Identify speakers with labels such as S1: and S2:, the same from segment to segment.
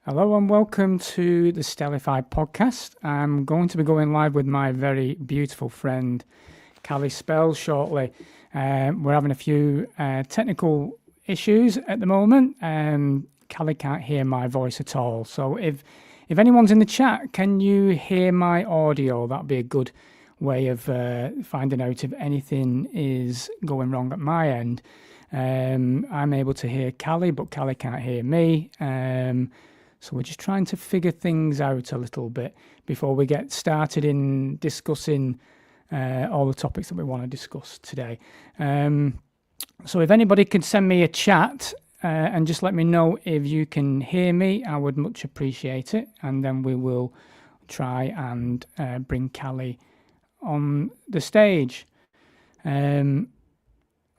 S1: Hello and welcome to the Stellify podcast. I'm going to be going live with my very beautiful friend, Callie Spells, shortly. We're having a few technical issues at the moment. Callie can't hear my voice at all. So if anyone's in the chat, can you hear my audio? That'd be a good way of finding out if anything is going wrong at my end. I'm able to hear Callie, but Callie can't hear me. So we're just trying to figure things out a little bit before we get started in discussing all the topics that we want to discuss today. So if anybody could send me a chat and just let me know if you can hear me, I would much appreciate it. And then we will try and bring Callie on the stage. Let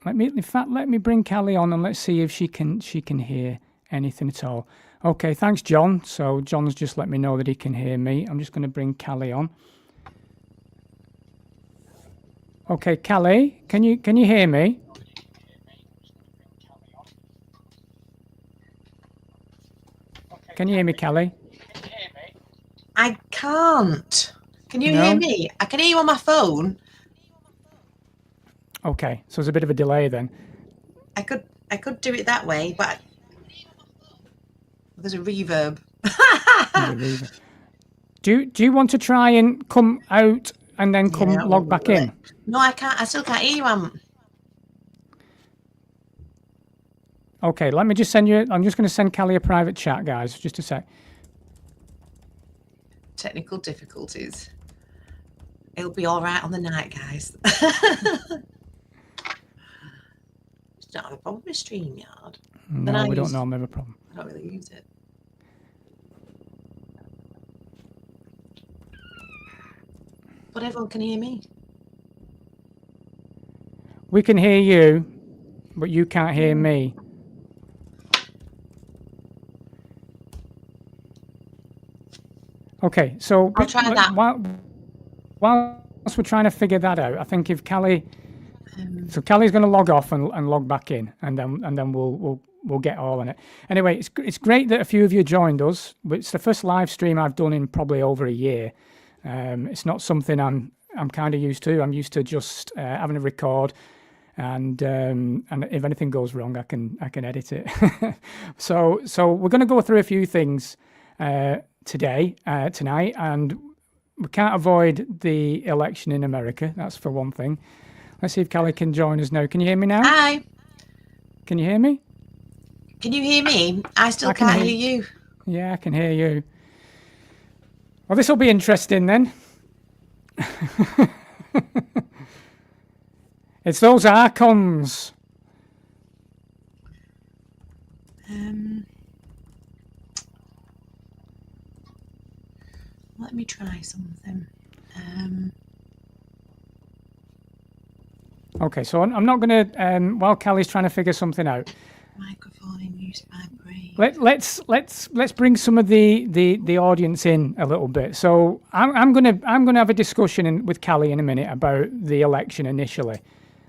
S1: me bring Callie on and let's see if she can hear anything at all. Okay, thanks, John. So John's just let me know that he can hear me. I'm just going to bring Callie on. Okay, Callie, can you hear me? Can you hear me, Callie?
S2: I can't. Can you hear me? I can hear you on my phone.
S1: Okay, so there's a bit of a delay then.
S2: I could do it that way, but there's a reverb.
S1: Do you want to try and come out and then log back in?
S2: No, I can't. I still can't hear you.
S1: Okay, let me just send you. I'm just going to send Callie a private chat, guys. Just a sec.
S2: Technical difficulties. It'll be all right on the night, guys. It's not a problem with StreamYard.
S1: No, we don't normally have a problem.
S2: I don't really use it. But everyone can hear me.
S1: We can hear you, but you can't hear me. Okay, so
S2: I'll try that.
S1: Whilst we're trying to figure that out, I think if Callie, so Callie's going to log off and log back in, and then we'll get all on it. Anyway, it's great that a few of you joined us. It's the first live stream I've done in probably over a year. It's not something I'm kind of used to. I'm used to just having a record, and if anything goes wrong, I can edit it. So we're going to go through a few things tonight, and we can't avoid the election in America. That's for one thing. Let's see if Callie can join us now. Can you hear me now?
S2: Hi.
S1: Can you hear me?
S2: Can you hear me? I still can't hear you.
S1: Yeah, I can hear you. Well, this will be interesting then. It's those archons.
S2: Let me try something.
S1: Okay, so I'm not going to, while Callie's trying to figure something out.
S2: Microphone in use by brain.
S1: Let's bring some of the audience in a little bit. So I'm gonna have a discussion with Callie in a minute about the election initially,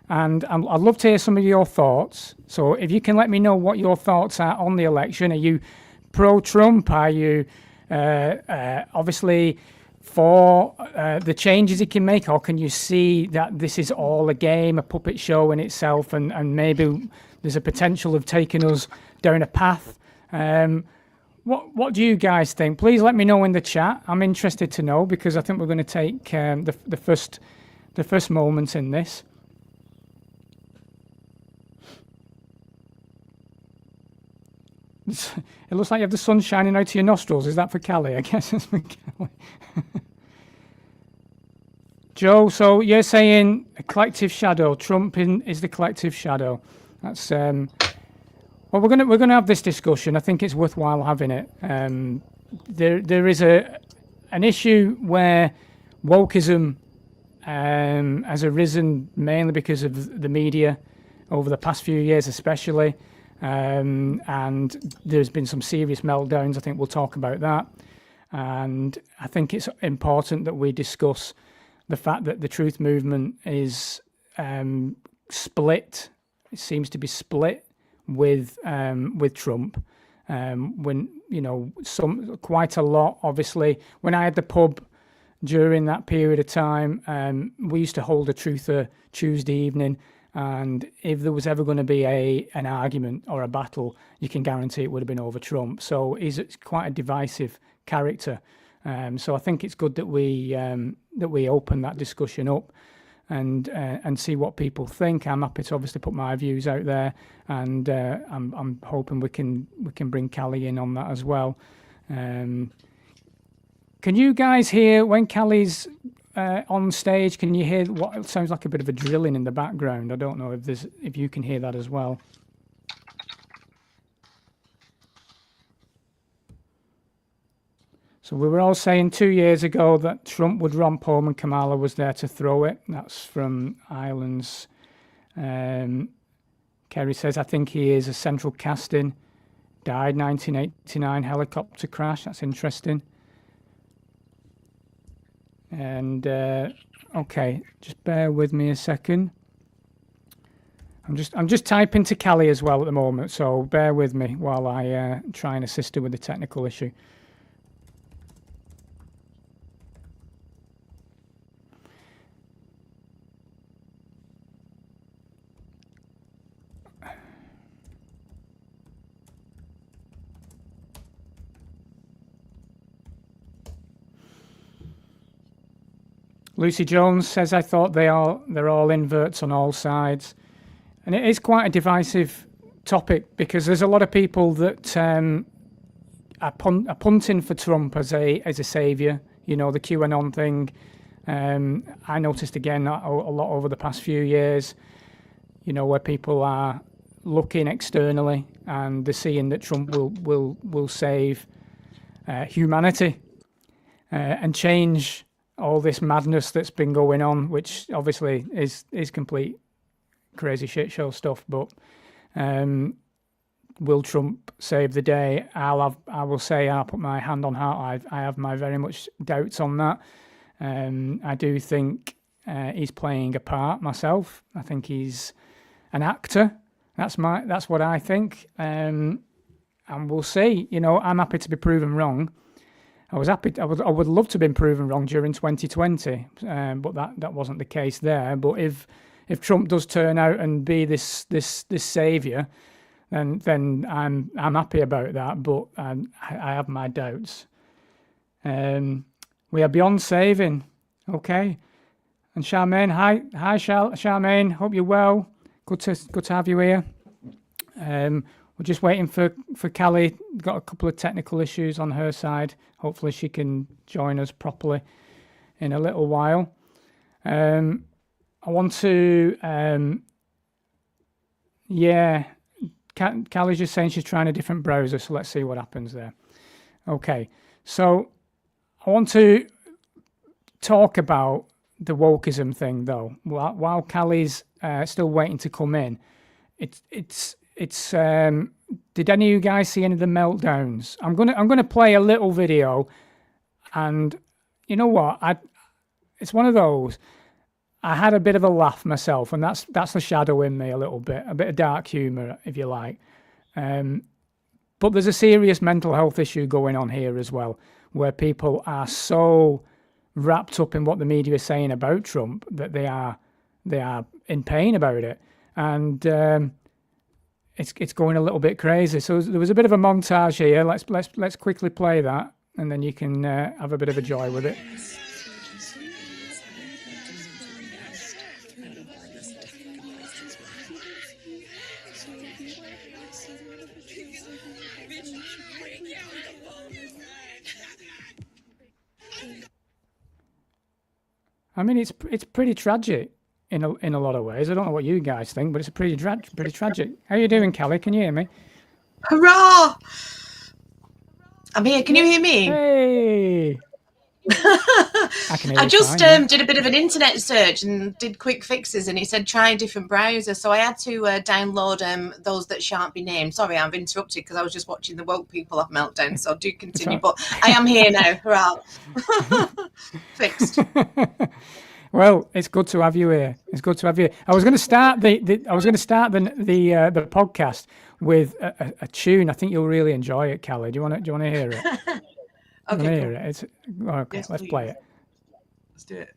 S1: and I'd love to hear some of your thoughts. So if you can let me know what your thoughts are on the election. Are you pro-Trump? Are you obviously for the changes he can make, or can you see that this is all a game, a puppet show in itself, and maybe there's a potential of taking us down a path? What do you guys think? Please let me know in the chat. I'm interested to know, because I think we're going to take the first moments in this. It looks like you have the sun shining out of your nostrils. Is that for Callie? I guess it's for Callie. Joe, so you're saying a collective shadow. Trump is the collective shadow. That's well, we're gonna have this discussion. I think it's worthwhile having it. There is an issue where wokeism has arisen mainly because of the media over the past few years, especially. And there's been some serious meltdowns. I think we'll talk about that. And I think it's important that we discuss the fact that the truth movement is split. It seems to be split with Trump. When quite a lot. Obviously, when I had the pub during that period of time, we used to hold a truther Tuesday evening, and if there was ever going to be an argument or a battle, you can guarantee it would have been over Trump. So he's quite a divisive character. So I think it's good that we open that discussion up and see what people think. I'm happy to obviously put my views out there, and I'm hoping we can bring Callie in on that as well. Can you guys hear when Callie's on stage? Can you hear what sounds like a bit of a drilling in the background? I don't know if you can hear that as well. So we were all saying 2 years ago that Trump would romp home and Kamala was there to throw it. That's from Islands. Kerry says, I think he is a central casting. Died 1989 helicopter crash. That's interesting. And okay, just bear with me a second. I'm just typing to Callie as well at the moment, so bear with me while I try and assist her with the technical issue. Lucy Jones says, I thought they're all inverts on all sides. And it is quite a divisive topic because there's a lot of people that are punting for Trump as a saviour. The QAnon thing. I noticed again a lot over the past few years, where people are looking externally and they're seeing that Trump will save humanity and change all this madness that's been going on, which obviously is complete crazy shit show stuff. But will Trump save the day? I will say, I'll put my hand on heart, I have my very much doubts on that. I do think he's playing a part myself. I think he's an actor. That's what I think. And we'll see. I'm happy to be proven wrong. I would love to have been proven wrong during 2020, but that wasn't the case there. But if Trump does turn out and be this saviour, then I'm happy about that. But I have my doubts. We are beyond saving, okay. And Charmaine, hi Charmaine. Hope you're well. Good to have you here. We're just waiting for Callie. Got a couple of technical issues on her side. Hopefully she can join us properly in a little while. I want to, Callie's just saying she's trying a different browser, so let's see what happens there. Okay, so I want to talk about the wokeism thing though. While Callie's still waiting to come in, it's did any of you guys see any of the meltdowns? I'm gonna play a little video, and you know what? It's one of those. I had a bit of a laugh myself, and that's the shadow in me a little bit, a bit of dark humour, if you like. But there's a serious mental health issue going on here as well, where people are so wrapped up in what the media is saying about Trump that they are in pain about it, and it's going a little bit crazy. So there was a bit of a montage here. Let's quickly play that, and then you can have a bit of a joy with it. I mean, it's pretty tragic in a lot of ways. I don't know what you guys think, but it's pretty tragic. How you doing, Callie? Can you hear me?
S2: Hurrah! I'm here. Can you hear me?
S1: Hey!
S2: I just did a bit of an internet search and did quick fixes, and it said try a different browser. So I had to download those that shan't be named. Sorry, I've interrupted because I was just watching the woke people have meltdown. So do continue. But I am here now. Hurrah! Fixed.
S1: Well, it's good to have you here. It's good to have you. I was going to start the podcast with a tune. I think you'll really enjoy it, Callie. Do you want to hear it?
S2: Okay,
S1: Hear
S2: cool.
S1: it? It's okay.
S2: Yes,
S1: Let's
S2: please.
S1: play it.
S2: Let's do it.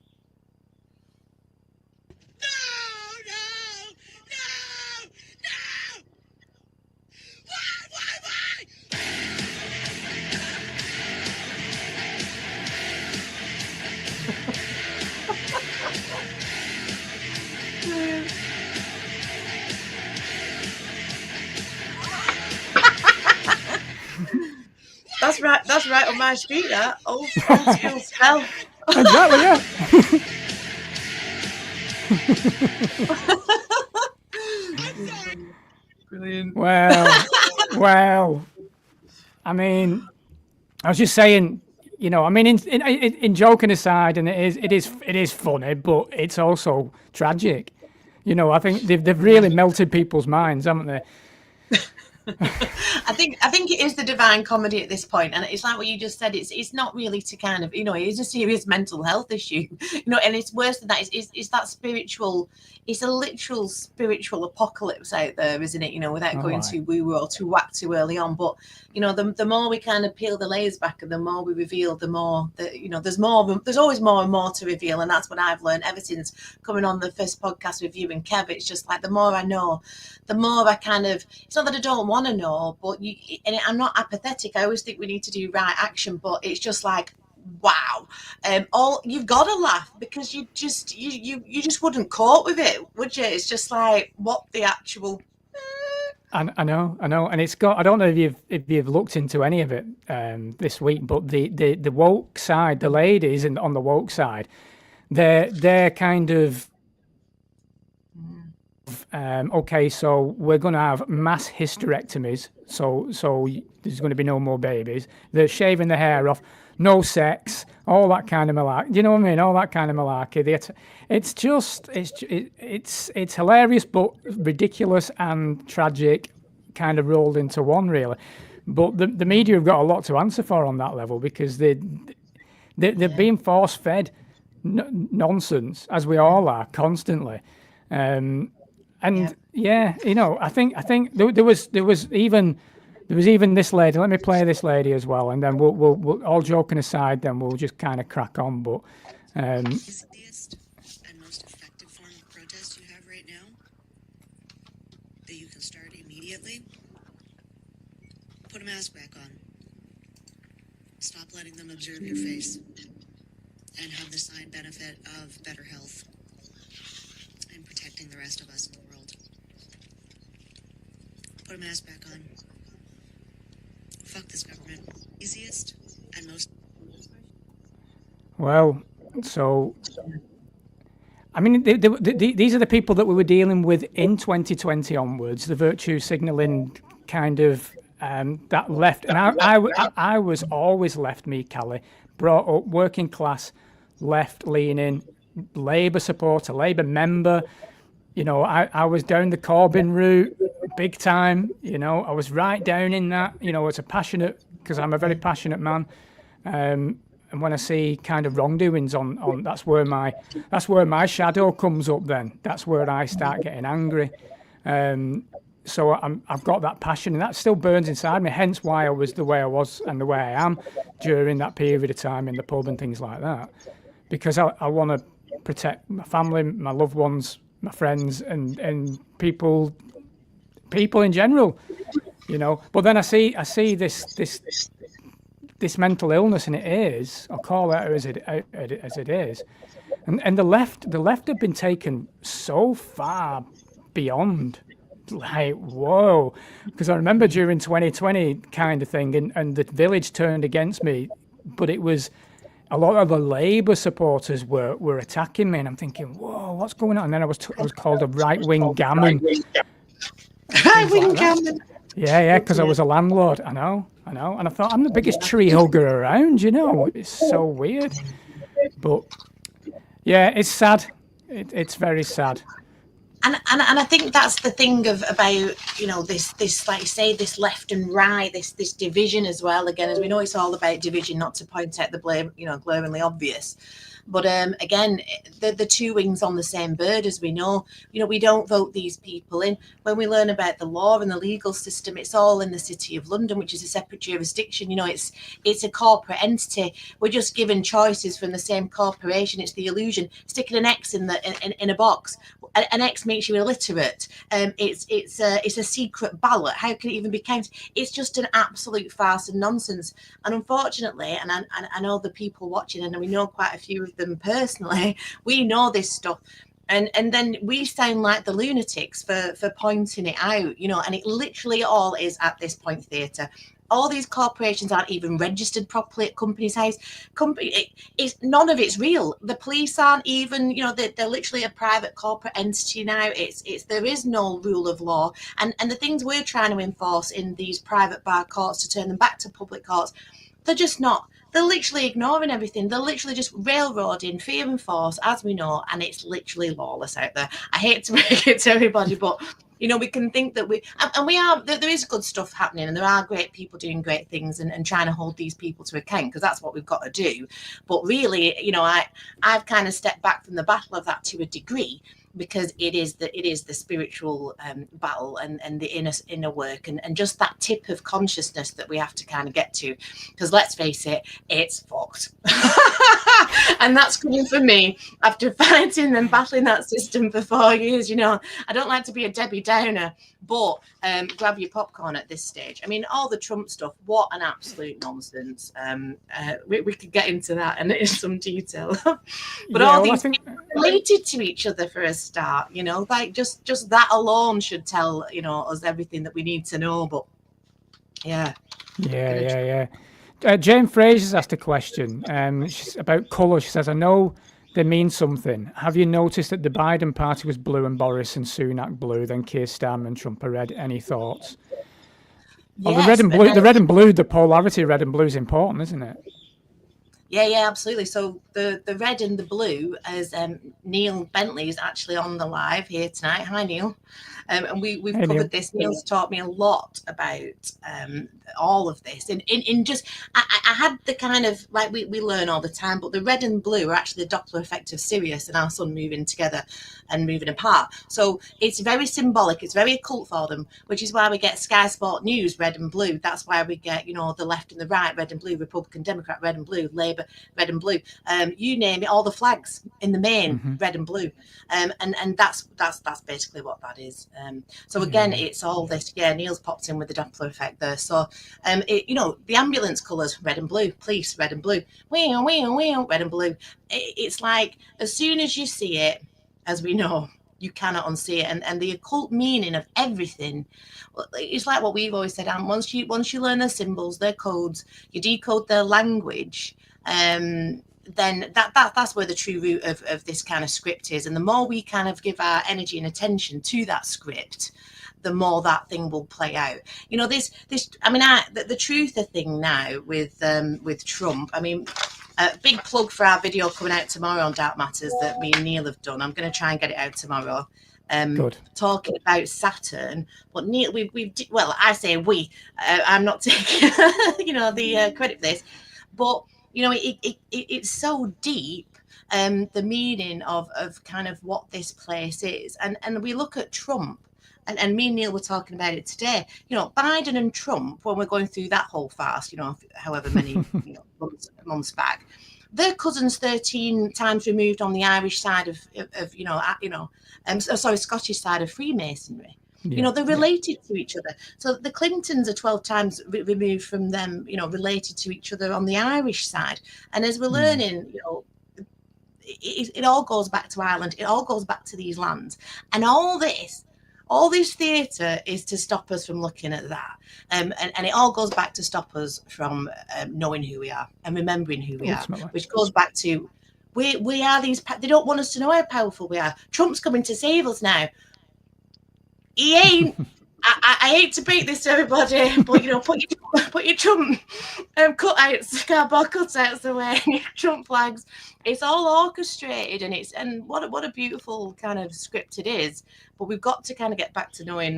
S2: That's right. That's right on my street. That old school spell.
S1: Exactly. Yeah.
S2: Brilliant.
S1: Well. I mean, I was just saying. You know, I mean, in joking aside, and it is funny, but it's also tragic. You know, I think they've really melted people's minds, haven't they?
S2: I think it is the divine comedy at this point, and it's like what you just said. It's not really to kind of, you know, it's a serious mental health issue, you know, and it's worse than that. It's that spiritual. It's a literal spiritual apocalypse out there, isn't it? You know, without going too woo or too whack too early on. But you know, the more we kind of peel the layers back, and the more we reveal, the more that, you know, there's more. There's always more and more to reveal, and that's what I've learned ever since coming on the first podcast with you and Kev. It's just like the more I know, the more I kind of. It's not that I don't want to know, but I'm not apathetic. I always think we need to do right action, but it's just like, wow, all you've got to laugh, because you just wouldn't cope with it, would you? It's just like, what the actual.
S1: I know, and it's got. I don't know if you've looked into any of it this week, but the woke side, the ladies on the woke side, they're kind of. Okay, so we're going to have mass hysterectomies. So there's going to be no more babies. They're shaving the hair off, no sex, all that kind of malarkey. Do you know what I mean? All that kind of malarkey. It's hilarious, but ridiculous and tragic, kind of rolled into one, really. But the media have got a lot to answer for on that level, because they're being force fed nonsense, as we all are, constantly. And yeah, you know, I think there was even this lady. Let me play this lady as well, and then we'll all joking aside, then we'll just kind of crack on. But
S3: easiest and most effective form of protest you have right now that you can start immediately. Put a mask back on. Stop letting them observe your face, and have the side benefit of better health and protecting the rest of us in the world. Put a mask back on. Fuck this government. Easiest and most.
S1: well, so I mean, these are the people that we were dealing with in 2020 onwards. The virtue signalling kind of that left, and I was always left, me, Callie, brought up working class, left leaning, Labour supporter, Labour member. You know, I was down the Corbyn route big time. You know, I was right down in that. You know, it's a passionate, because I'm a very passionate man. And when I see kind of wrongdoings on that's where my shadow comes up. Then that's where I start getting angry. So I've got that passion, and that still burns inside me. Hence why I was the way I was and the way I am during that period of time in the pub and things like that, because I want to protect my family, my loved ones, my friends, and people in general, you know. But then I see this mental illness, and it is, I'll call it as it is, and the left have been taken so far beyond, like, whoa. Because I remember during 2020 kind of thing, and the village turned against me, but it was a lot of the Labour supporters were attacking me, and I'm thinking, whoa, what's going on? And then I was called a right-wing gammon.
S2: Right-wing gammon.
S1: Yeah, because I was a landlord. I know. And I thought, I'm the biggest tree hugger around, you know. It's so weird. But yeah, it's sad. It's very sad.
S2: And I think that's the thing about, you know, this like you say, this left and right, this division as well. Again, as we know, it's all about division, not to point out the blame, you know, glaringly obvious. But again, the two wings on the same bird, as we know. We don't vote these people in. When we learn about the law and the legal system, it's all in the City of London, which is a separate jurisdiction. It's a corporate entity. We're just given choices from the same corporation. It's the illusion. Sticking an X in a box. An X makes you illiterate. It's a secret ballot. How can it even be counted? It's just an absolute farce and nonsense. And unfortunately, and I know the people watching, and we know quite a few of them personally, we know this stuff. And then we sound like the lunatics for pointing it out, and it literally all is at this point theatre. All these corporations aren't even registered properly at Companies House. None of it's real. The police aren't even, they're literally a private corporate entity now. There is no rule of law. And the things we're trying to enforce in these private bar courts to turn them back to public courts, they're just not. They're literally ignoring everything. They're literally just railroading fear and force, as we know, and it's literally lawless out there. I hate to break it to everybody, but we can think that there is good stuff happening, and there are great people doing great things and trying to hold these people to account, because that's what we've got to do. But really, I've kind of stepped back from the battle of that to a degree, because it is the spiritual battle and the inner work and just that tip of consciousness that we have to kind of get to, because let's face it, it's fucked. And that's coming from me after fighting and battling that system for 4 years. I don't like to be a Debbie Downer, but grab your popcorn at this stage. I mean, all the Trump stuff, what an absolute nonsense. We could get into that and in some detail. But all these people related to each other for a start, like just that alone should tell us everything that we need to know. But yeah.
S1: Jane Fraser's asked a question she's about colour. She says, I know they mean something. Have you noticed that the Biden party was blue and Boris and Sunak blue, then Keir Starmer and Trump are red? Any thoughts? Yes, the red and blue, the polarity of red and blue is important, isn't it?
S2: Yeah, absolutely. So the red and the blue, as Neil Bentley is actually on the live here tonight. Hi, Neil. And we've covered Neil. This. Neil's taught me a lot about all of this. In just, I had the kind of, like we learn all the time, but the red and blue are actually the Doppler effect of Sirius and our sun moving together and moving apart. So it's very symbolic. It's very occult for them, which is why we get Sky Sport News red and blue. That's why we get, the left and the right red and blue, Republican, Democrat red and blue, Labour red and blue. You name it, all the flags in the main red and blue. And that's basically what that is. So again, it's all this. Yeah, Neil's popped in with the Doppler effect there. So the ambulance colours red and blue, police red and blue, red and blue. It's like as soon as you see it, as we know, you cannot unsee it. And the occult meaning of everything, it's like what we've always said. And once you learn their symbols, their codes, you decode their language, then that's where the true root of this kind of script is. And the more we kind of give our energy and attention to that script, the more that thing will play out. The truther thing now with Trump. I mean, a big plug for our video coming out tomorrow on Dark Matters that me and Neil have done. I'm going to try and get it out tomorrow. Talking about Saturn, but Neil, I say we. I'm not taking the credit for this, but it's so deep. The meaning of kind of what this place is, and we look at Trump. And me and Neil were talking about it today. Biden and Trump, when we're going through that whole farce, however many months back, they're cousins 13 times removed on the Irish side of Scottish side of Freemasonry. They're related to each other. So the Clintons are 12 times removed from them, related to each other on the Irish side. And as we're learning, it all goes back to Ireland. It all goes back to these lands. And all this theatre is to stop us from looking at that. And it all goes back to stop us from knowing who we are and remembering who we are, which goes back to we are these. They don't want us to know how powerful we are. Trump's coming to save us now. He ain't. I hate to break this to everybody, but put your Trump cutouts, cardboard cutouts away, and your Trump flags. It's all orchestrated, and what a beautiful kind of script it is. But we've got to kind of get back to knowing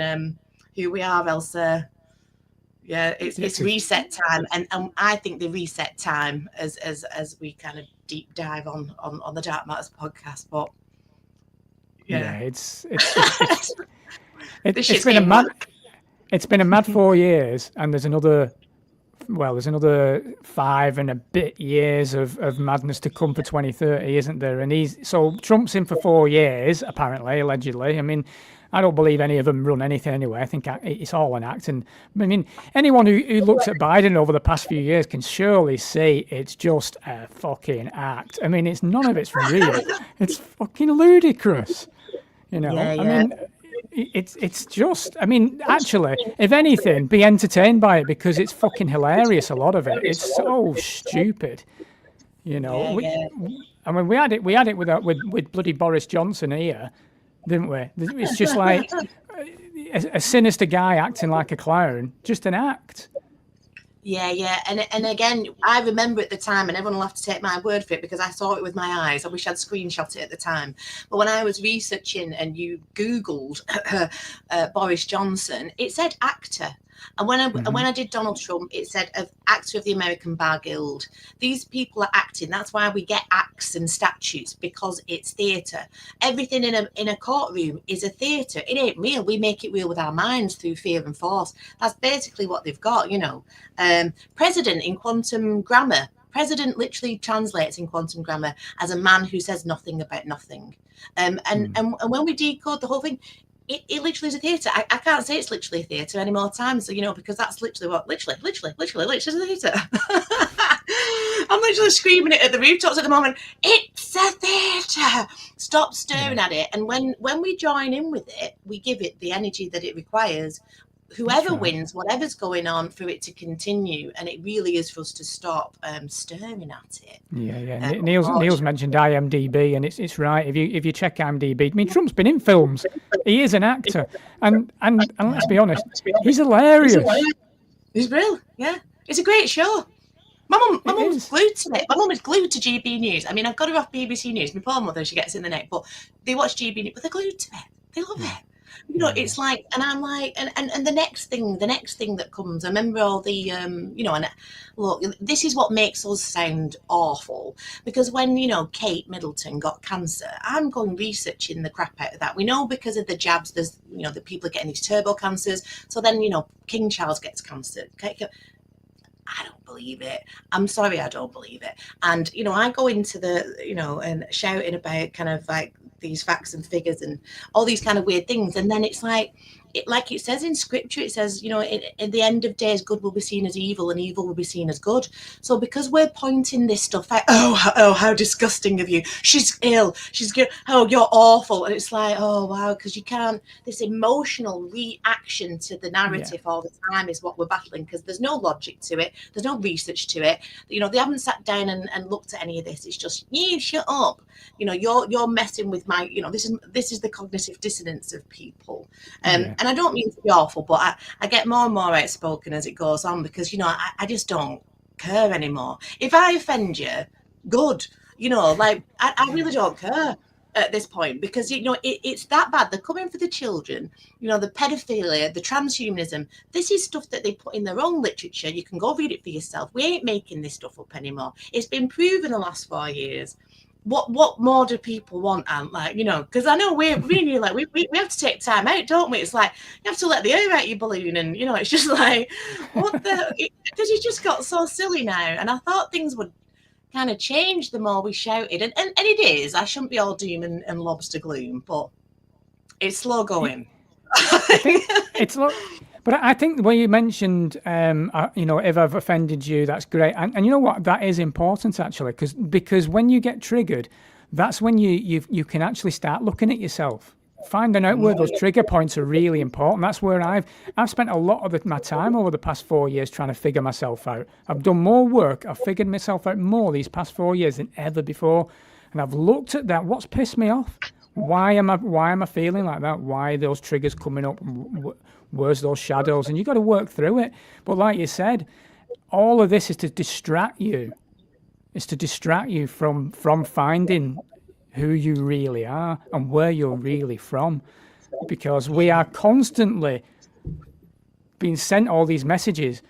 S2: who we are, else. It's reset time, and I think the reset time, as we kind of deep dive on the Dark Matters podcast, but
S1: Yeah,
S2: yeah,
S1: it's
S2: shit's
S1: been a
S2: getting
S1: mad
S2: whack.
S1: it's been a mad 4 years, and there's another 5 and a bit years of madness to come for 2030, isn't there? And Trump's in for 4 years, apparently, allegedly. I mean, I don't believe any of them run anything anyway. I think it's all an act. And I mean, anyone who looks at Biden over the past few years can surely see it's just a fucking act. I mean, none of it's real. It's fucking ludicrous. You know,
S2: Yeah,
S1: I
S2: yeah.
S1: mean, it's just, I mean, actually, if anything, be entertained by it because it's fucking hilarious. A lot of it, it's so stupid. You know,
S2: Yeah,
S1: I mean, we had it with bloody Boris Johnson here, didn't we? It's just like a sinister guy acting like a clown, just an act.
S2: Yeah. And again, I remember at the time, and everyone will have to take my word for it because I saw it with my eyes. I wish I'd screenshot it at the time. But when I was researching and you Googled Boris Johnson, it said actor. And when I did Donald Trump, it said actor of the American Bar Guild. These people are acting. That's why we get acts and statutes, because it's theatre. Everything in a courtroom is a theatre. It ain't real. We make it real with our minds through fear and force. That's basically what they've got, you know. President in quantum grammar. President literally translates in quantum grammar as a man who says nothing about nothing. And when we decode the whole thing, it literally is a theatre. I can't say it's literally a theatre any more times, so, you know, because that's literally what literally is a theatre. I'm literally screaming it at the rooftops at the moment. It's a theatre. Stop staring at it. And when we join in with it, we give it the energy that it requires. Whoever wins, whatever's going on, for it to continue, and it really is for us to stop staring at it.
S1: Yeah. Neil's mentioned IMDb, and it's right. If you check IMDb, I mean, Trump's been in films. He is an actor, and let's be honest, he's hilarious.
S2: He's brilliant. Yeah, it's a great show. My mum's glued to it. My mum is glued to GB News. I mean, I've got her off BBC News. My poor mother, she gets in the neck, but they watch GB News, but they're glued to it. They love it. You know, it's like, and I'm like, and the next thing that comes, I remember all the, you know, and look, this is what makes us sound awful, because when, you know, Kate Middleton got cancer, I'm going researching the crap out of that. We know because of the jabs, there's, you know, the people are getting these turbo cancers. So then, you know, King Charles gets cancer. I don't believe it. I'm sorry, I don't believe it. And, you know, I go into the, you know, and shouting about kind of like these facts and figures and all these kind of weird things. And then it's like it says in scripture, it says, you know, at the end of days, good will be seen as evil and evil will be seen as good. So because we're pointing this stuff out, oh, how disgusting of you. She's ill. She's good. Oh, you're awful. And it's like, oh, wow, because you can't, this emotional reaction to the narrative all the time is what we're battling, because there's no logic to it. There's no research to it. You know, they haven't sat down and looked at any of this. It's just, you shut up. You know, you're messing with my, you know, this is the cognitive dissonance of people. And I don't mean to be awful, but I get more and more outspoken as it goes on, because, you know, I just don't care anymore. If I offend you, good. You know, like, I really don't care at this point, because, you know, it's that bad. They're coming for the children, you know, the pedophilia, the transhumanism. This is stuff that they put in their own literature. You can go read it for yourself. We ain't making this stuff up anymore. It's been proven the last 4 years. What more do people want, Ant? Like, you know, because I know we have to take time out, don't we? It's like you have to let the air out your balloon, and, you know, it's just like, what the? Because you just got so silly now, and I thought things would kind of change the more we shouted, and it is. I shouldn't be all doom and lobster gloom, but it's slow going.
S1: I think it's but I think when you mentioned, you know, if I've offended you, that's great. And you know what? That is important, actually, because when you get triggered, that's when you can actually start looking at yourself. Finding out where those trigger points are really important. That's where I've spent a lot of my time over the past 4 years trying to figure myself out. I've done more work. I've figured myself out more these past 4 years than ever before. And I've looked at that. What's pissed me off? Why am I feeling like that? Why are those triggers coming up? Where's those shadows? And you got to work through it. But like you said, all of this is to distract you. It's to distract you from finding who you really are and where you're really from. Because we are constantly being sent all these messages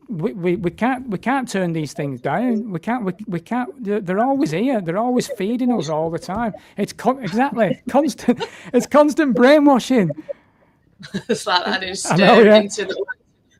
S1: we can't turn these things down. We can't. They're always here. They're always feeding us all the time. It's constant. It's constant brainwashing.
S2: It's like that is
S1: I know, yeah.
S2: into the,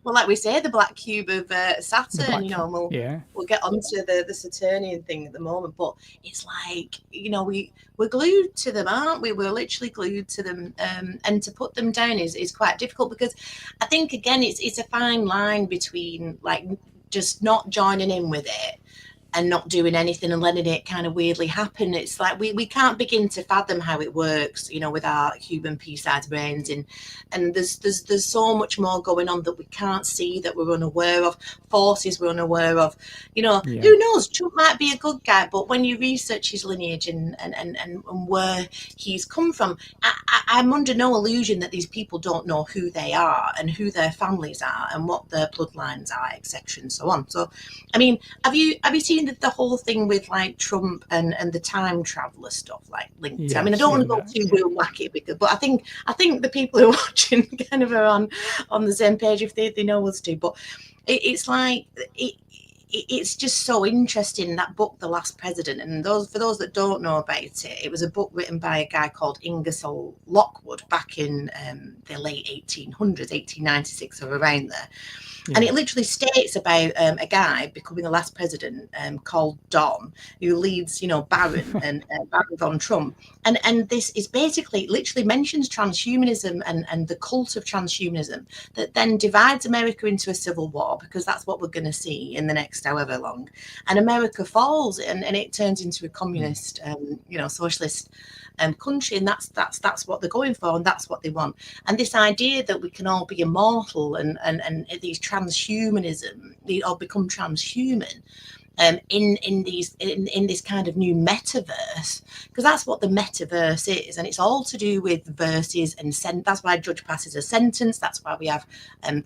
S2: well, like we say, the black cube of Saturn. You know, and we'll get onto the Saturnian thing at the moment, but it's like, you know, we're glued to them, aren't we? We're literally glued to them, and to put them down is quite difficult, because I think, again, it's a fine line between like just not joining in with it and not doing anything and letting it kind of weirdly happen. It's like we can't begin to fathom how it works, you know, with our human pea-sized brains, and there's so much more going on that we can't see, that we're unaware of, forces we're unaware of. You know, who knows? Trump might be a good guy, but when you research his lineage and where he's come from, I'm under no illusion that these people don't know who they are and who their families are and what their bloodlines are, etc., and so on. So, I mean, have you seen the whole thing with like Trump and the time traveler stuff, like linked? Yes, I mean, I don't want to go too real wacky, but I think the people who are watching kind of are on the same page if they know us too. But it's like it's just so interesting, that book, The Last President. And for those that don't know about it, it was a book written by a guy called Ingersoll Lockwood back in the late 1800s, 1896 or around there. And it literally states about a guy becoming the last president called Don, who leads, you know, Baron and Baron von Trump. And this is basically, it literally mentions transhumanism and the cult of transhumanism that then divides America into a civil war, because that's what we're going to see in the next however long. And America falls, and it turns into a communist, you know, socialist country, and that's what they're going for, and that's what they want. And this idea that we can all be immortal and these transhumanism, they all become transhuman in this kind of new metaverse, because that's what the metaverse is, and it's all to do with verses and that's why judge passes a sentence, that's why we have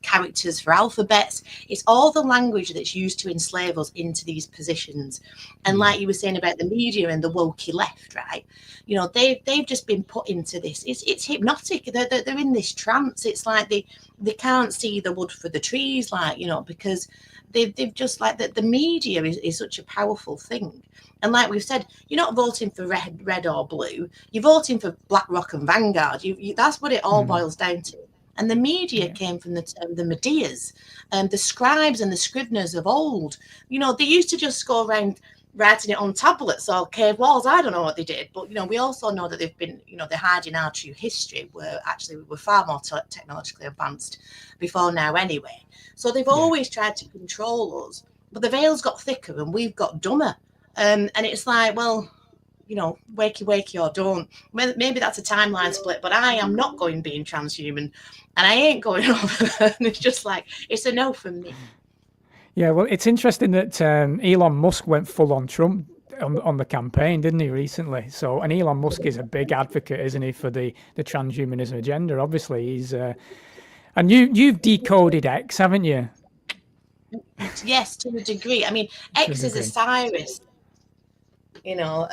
S2: characters for alphabets. It's all the language that's used to enslave us into these positions. And like you were saying about the media and the wokey left, right? You know, they've just been put into this. It's hypnotic. They're in this trance. It's like they can't see the wood for the trees, like, you know, because they've just like the media is such a powerful thing. And like we've said, you're not voting for red or blue. You're voting for BlackRock and Vanguard. That's what it all boils down to. And the media came from the Medias, the scribes and the scriveners of old. You know, they used to just go around writing it on tablets or cave walls. I don't know what they did, but, you know, we also know that they've been, you know, they're hiding our true history, where actually we were far more technologically advanced before now anyway. So they've always tried to control us, but the veil's got thicker and we've got dumber. And it's like, well, you know, wakey or don't. Maybe that's a timeline split, but I am not going being transhuman, and I ain't going over there. And it's just like, it's a no from me.
S1: Yeah, well, it's interesting that Elon Musk went full on Trump on the campaign, didn't he, recently? So, and Elon Musk is a big advocate, isn't he, for the transhumanism agenda? Obviously, he's and you've decoded X, haven't you?
S2: Yes, to a degree. I mean, X is Osiris, you know,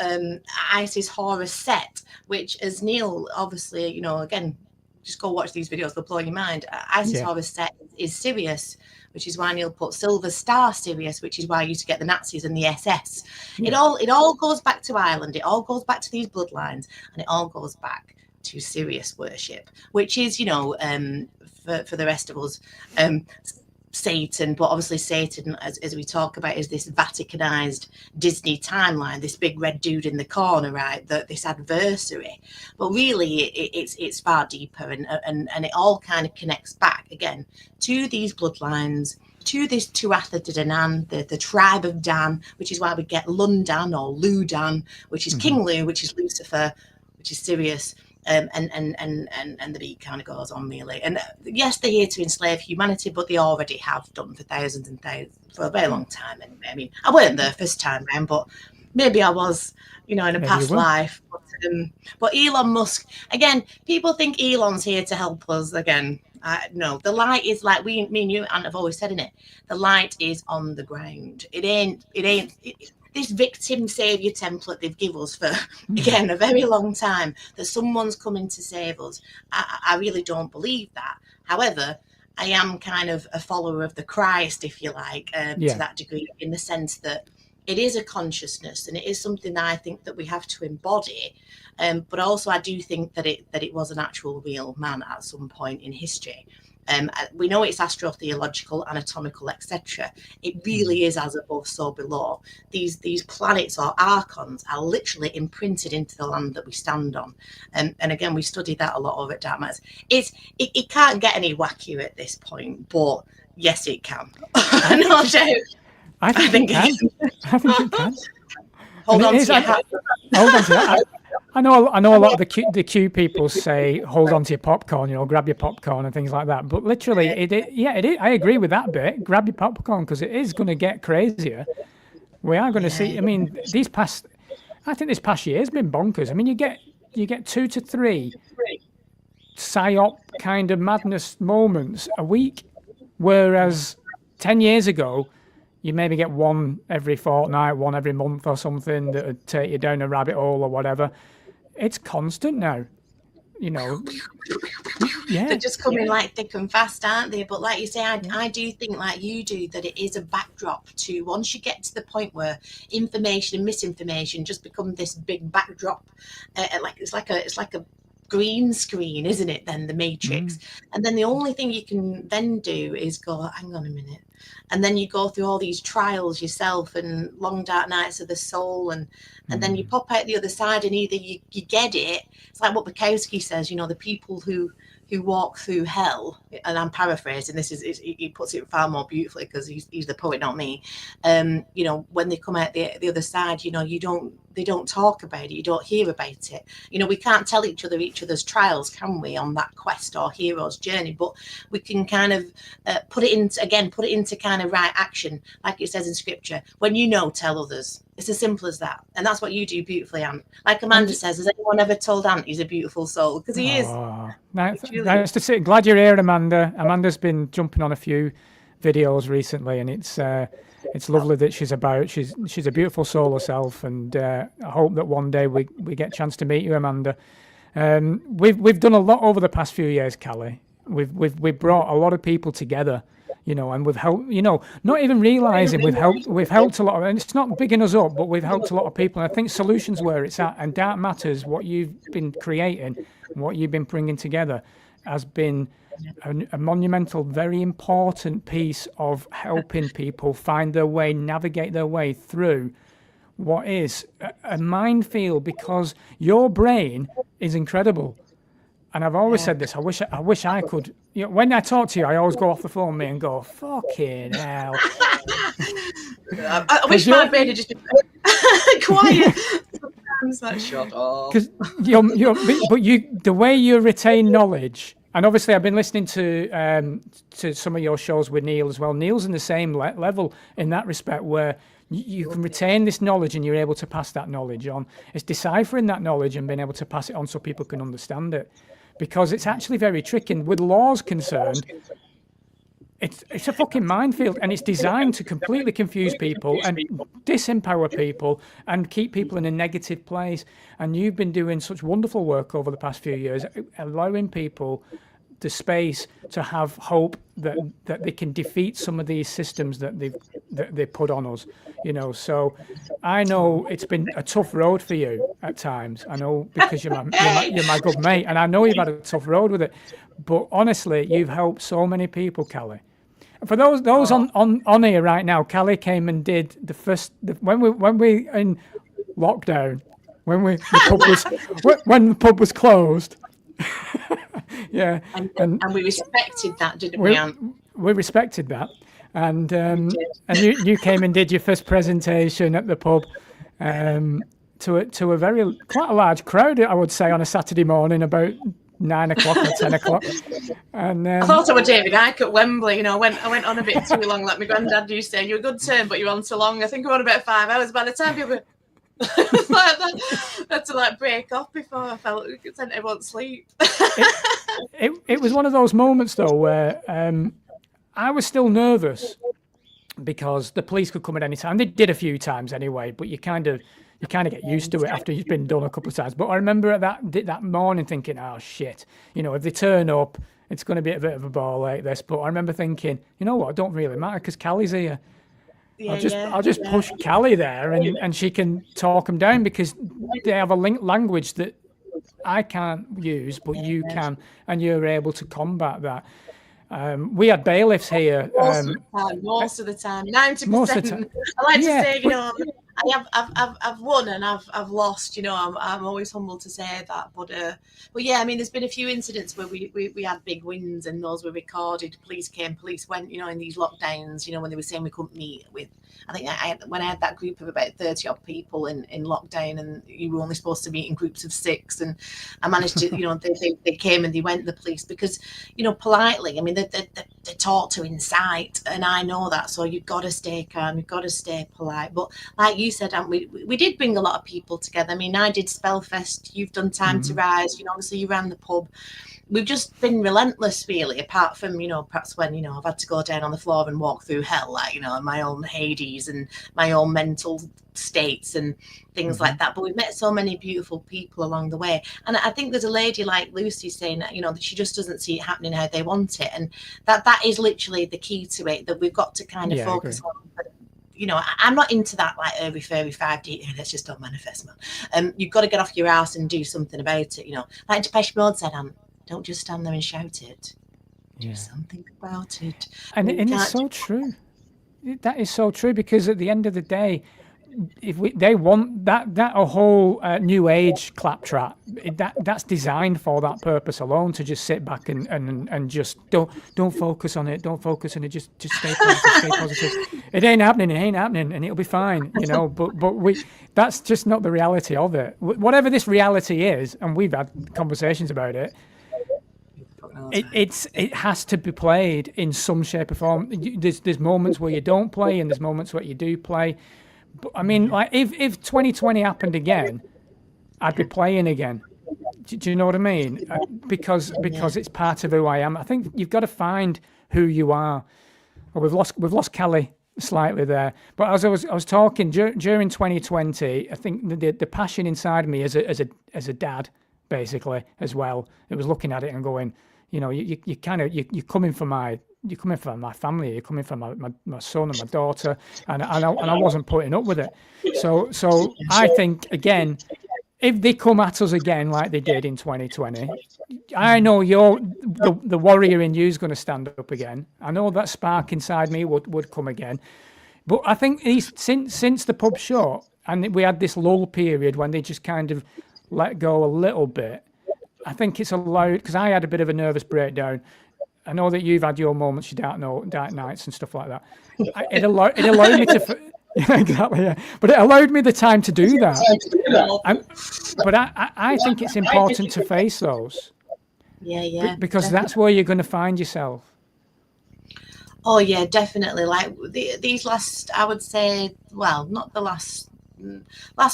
S2: Isis Horus Set, which, as Neil obviously, you know, again, just go watch these videos, they'll blow your mind. Isis Horus Set is Sirius, which is why Neil put Silver Star Sirius, which is why you used to get the Nazis and the SS. It all goes back to Ireland. It all goes back to these bloodlines, and it all goes back to Sirius worship, which is, you know, for the rest of us, Satan. But obviously Satan, as we talk about, is this Vaticanized Disney timeline, this big red dude in the corner, right? This adversary. But really, it's far deeper, and it all kind of connects back again to these bloodlines, to this Tuatha De Danann, the tribe of Dan, which is why we get Lundan or Ludan, which is King Lu, which is Lucifer, which is Sirius. And the beat kind of goes on, really. And yes, they're here to enslave humanity, but they already have done for thousands and thousands, for a very long time. And I mean, I weren't there first time round, but maybe I was, you know, in a past life. But Elon Musk, again, people think Elon's here to help us. Again, no, the light is like me and you, Ant, have always said in it. The light is on the ground. It ain't. This victim savior template they've given us for, again, a very long time, that someone's coming to save us. I really don't believe that. However, am kind of a follower of the Christ, if you like, to that degree, in the sense that it is a consciousness and it is something that I think that we have to embody. But also I do think that it was an actual real man at some point in history. We know it's astrotheological, anatomical, etc. It really is as above, so below. These planets or archons are literally imprinted into the land that we stand on. And again, we studied that a lot over at Dark Matters. It can't get any wackier at this point, but yes, it can. No doubt.
S1: I think it can. I think it can.
S2: Hold on to your hat.
S1: Hold on to that. I know a lot of the Q people say hold on to your popcorn, grab your popcorn and things like that. But literally, it is. I agree with that bit. Grab your popcorn because it is going to get crazier. We are going to see. I mean, this past year has been bonkers. I mean, you get 2 to 3 psyop kind of madness moments a week, whereas 10 years ago, you maybe get one every fortnight, one every month or something that would take you down a rabbit hole or whatever. It's constant now, Yeah.
S2: They're just coming like thick and fast, aren't they? But like you say, I do think, like you do, that it is a backdrop to, once you get to the point where information and misinformation just become this big backdrop, it's like a green screen, isn't it? Then the Matrix, and then the only thing you can then do is go, hang on a minute. And then you go through all these trials yourself and long dark nights of the soul, and then you pop out the other side, and either you get it. It's like what Bukowski says, the people who walk through hell, and I'm paraphrasing, this is he puts it far more beautifully because he's the poet, not me. When they come out the other side, they don't talk about it, you don't hear about it. We can't tell each other's trials, can we, on that quest or hero's journey? But we can kind of put it into kind of right action, like it says in scripture. When tell others. It's as simple as that, and that's what you do beautifully, Ant. Like Amanda says, has anyone ever told Ant he's a beautiful soul? Because he is.
S1: Nice to see. Glad you're here, Amanda. Amanda's been jumping on a few videos recently, and it's lovely that she's a beautiful soul herself, and I hope that one day we get a chance to meet you, Amanda. We've done a lot over the past few years, Callie. We've brought a lot of people together, and we've helped, not even realizing we've helped a lot of, and it's not bigging us up, but we've helped a lot of people. And I think Solutions where it's at, and Dark Matters, what you've been creating, what you've been bringing together, has been a monumental, very important piece of helping people find their way, navigate their way through what is a minefield, because your brain is incredible. And I've always said this. I wish I could. When I talk to you, I always go off the phone with me and go, "Fucking hell!"
S2: I wish my brain had just been quiet. Sometimes that shut off.
S1: Because the way you retain knowledge, and obviously I've been listening to some of your shows with Neil as well. Neil's in the same level in that respect, where you can retain this knowledge and you're able to pass that knowledge on. It's deciphering that knowledge and being able to pass it on so people can understand it. Because it's actually very tricky. And with laws concerned, it's a fucking minefield, and it's designed to completely confuse people and disempower people and keep people in a negative place. And you've been doing such wonderful work over the past few years, allowing people the space to have hope that they can defeat some of these systems that they put on us, So I know it's been a tough road for you at times. I know, because you're my good mate, and I know you've had a tough road with it. But honestly, you've helped so many people, Callie. For those on here right now, Callie came and did when we in lockdown, when the pub was closed. Yeah,
S2: and we respected that, didn't we, Ant?
S1: We respected that, and you came and did your first presentation at the pub, to a quite a large crowd, I would say, on a Saturday morning, about 9 o'clock or 10 o'clock. And
S2: I thought I was David Icke at Wembley. I went on a bit too long, like my granddad used to say. You're a good turn, but you're on too long. I think I'm on about 5 hours. By the time people like that, I had to break off before I felt sent everyone to sleep.
S1: It was one of those moments though where I was still nervous because the police could come at any time. They did a few times anyway, but you kind of get used to it after you've been done a couple of times. But I remember that morning thinking, oh shit, if they turn up, It's going to be a bit of a ball like this. But I remember thinking, you know what? It don't really matter because Callie's here. I'll just push Callie there, and she can talk them down because they have a language that I can't use, but you can, and you're able to combat that. We had bailiffs here.
S2: Most of the time, 90%.
S1: Most of the time.
S2: I like to say, you know, I've won and I've lost. You know, I'm always humble to say that. But yeah, I mean, there's been a few incidents where we had big wins and those were recorded. Police came, police went. You know, in these lockdowns, you know, when they were saying we couldn't meet with. I think when I had that group of about 30 odd people in lockdown, and you were only supposed to meet in groups of 6, and I managed to, you know, they came and they went, the police, because, you know, politely. I mean, they're taught to incite, and I know that. So you've got to stay calm, you've got to stay polite. But like you said, we did bring a lot of people together. I mean, I did Spellfest. You've done Time to Rise. You know, obviously you ran the pub. We've just been relentless, really, apart from, you know, perhaps when, you know, I've had to go down on the floor and walk through hell, like, you know, my own Hades and my own mental states and things like that. But we've met so many beautiful people along the way. And I think there's a lady like Lucy saying that, you know, that she just doesn't see it happening how they want it. And that is literally the key to it, that we've got to kind of focus on. But, you know, I'm not into that, like, airy fairy 5D. Let's just don't manifest, man. You've got to get off your ass and do something about it, you know. Like Depeche Mode said, don't just stand there and shout it. Do something about it.
S1: And it's so true. That is so true, because at the end of the day, they want that whole new age claptrap, that's designed for that purpose alone, to just sit back and just don't focus on it, just stay positive. It ain't happening, and it'll be fine, you know. But that's just not the reality of it. Whatever this reality is, and we've had conversations about it. It has to be played in some shape or form. There's moments where you don't play, and there's moments where you do play. But I mean, like, if 2020 happened again, I'd be playing again. Do you know what I mean? Because it's part of who I am. I think you've got to find who you are. Well, we've lost Kelly slightly there, but as I was talking during 2020, I think the passion inside me as a dad, basically, as well, it was looking at it and going, you know, you're coming for my family, you're coming for my son and my daughter, and I wasn't putting up with it. So I think, again, if they come at us again like they did in 2020, I know the warrior in you is going to stand up again. I know that spark inside me would come again. But I think since the pub shut and we had this lull period when they just kind of let go a little bit, I think it's allowed, because I had a bit of a nervous breakdown. I know that you've had your moments, your dark nights and stuff like that. It allowed me to, exactly, yeah. But it allowed me the time to do that. But I think it's important to face those.
S2: Yeah.
S1: Because
S2: definitely.
S1: That's where you're going to find yourself.
S2: Oh yeah, definitely. Like these last, I would say, well, not the last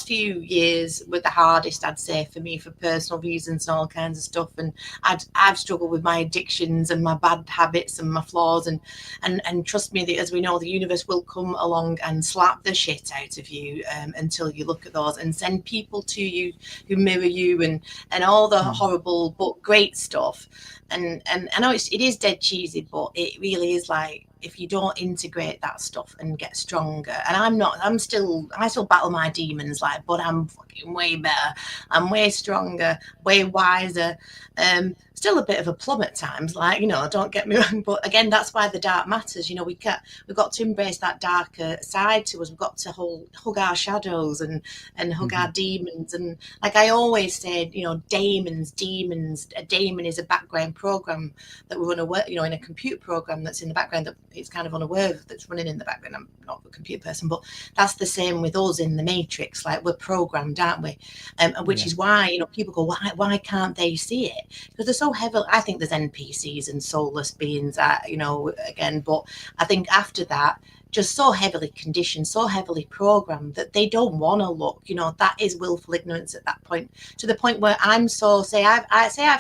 S2: few years were the hardest, I'd say, for me, for personal reasons and all kinds of stuff. And I've struggled with my addictions and my bad habits and my flaws, and trust me, that, as we know, the universe will come along and slap the shit out of you until you look at those and send people to you who mirror you and all the horrible but great stuff. And I know it is dead cheesy, but it really is, like, if you don't integrate that stuff and get stronger, and I still battle my demons, like, but I'm fucking way better, I'm way stronger, way wiser, still a bit of a plum at times, like, you know, don't get me wrong, but again, that's why the dark matters. You know, we've got to embrace that darker side to us. We've got to hug our shadows and hug our demons. And like I always said, you know, demons, a daemon is a background program that we're unaware, you know, in a computer program that's in the background that it's kind of unaware of, that's running in the background. I'm not a computer person, but that's the same with us in the Matrix. Like, we're programmed, aren't we? Which is why, you know, people go, why can't they see it? Because they're so heavily, I think there's NPCs and soulless beings, you know, again, but I think after that, just so heavily conditioned, so heavily programmed that they don't want to look, you know. That is willful ignorance at that point, to the point where I've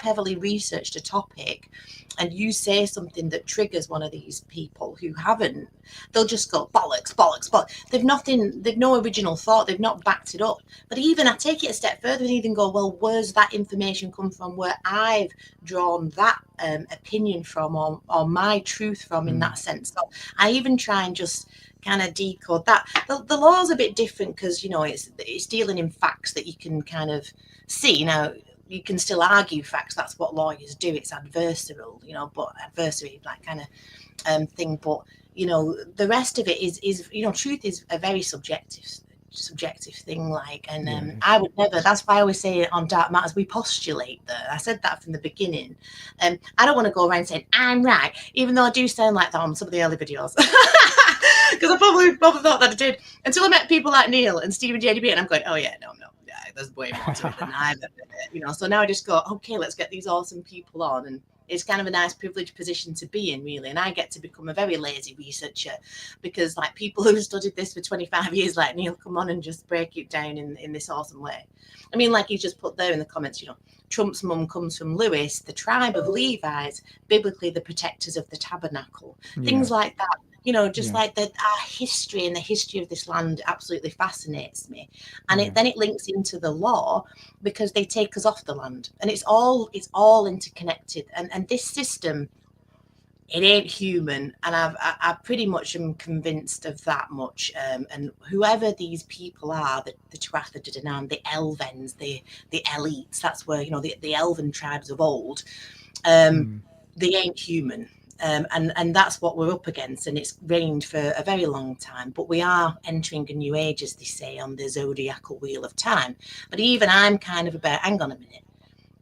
S2: heavily researched a topic, and you say something that triggers one of these people who haven't they'll just go bollocks, bollocks, bollocks. They've no original thought. They've not backed it up. But even I take it a step further and even go, well, where's that information come from? Where I've drawn that opinion from, or my truth from, in that sense. So I even try and just kind of decode that. The law's a bit different because, you know, it's dealing in facts that you can kind of see. Now, you can still argue facts. That's what lawyers do. It's adversarial, you know, but adversary, that kind of thing. But, you know, the rest of it is, you know, truth is a very subjective thing, like, and I would never, that's why I always say on Dark Matters, we postulate that. I said that from the beginning. I don't want to go around saying I'm right, even though I do sound like that on some of the early videos. Because I probably thought that I did, until I met people like Neil and Stephen JDB, and I'm going, oh yeah, no, yeah, there's way more to it than I've ever been, you know. So now I just go, okay, let's get these awesome people on, and it's kind of a nice privileged position to be in, really. And I get to become a very lazy researcher, because like people who've studied this for 25 years, like Neil, come on and just break it down in this awesome way. I mean, like he's just put there in the comments, you know, Trump's mum comes from Lewis, the tribe of Levites, biblically the protectors of the tabernacle, things like that. You know, just like that, our history and the history of this land absolutely fascinates me. And then it links into the law, because they take us off the land, and it's all interconnected. And this system, it ain't human. And I pretty much am convinced of that much. And whoever these people are, the Tuatha De Danann, the Elvens, the elites, that's where, you know, the elven tribes of old, they ain't human. And that's what we're up against, and it's reigned for a very long time. But we are entering a new age, as they say, on the zodiacal wheel of time. But even I'm kind of about, hang on a minute,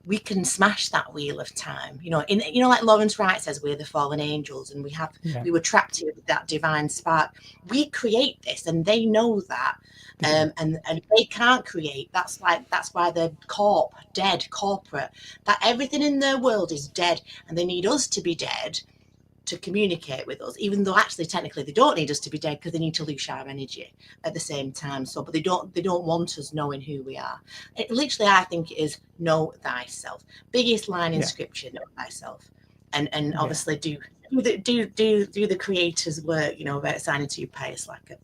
S2: we can smash that wheel of time. You know, like Lawrence Wright says, we're the fallen angels, and we were trapped here with that divine spark. We create this, and they know that. And they can't create. That's why they're dead, corporate. That everything in their world is dead, and they need us to be dead to communicate with us, even though actually technically they don't need us to be dead, because they need to lose our energy at the same time. So, but they don't want us knowing who we are. Literally, I think it is know thyself. Biggest line in scripture, know thyself, and obviously do the creator's work. You know, about signing to your pious like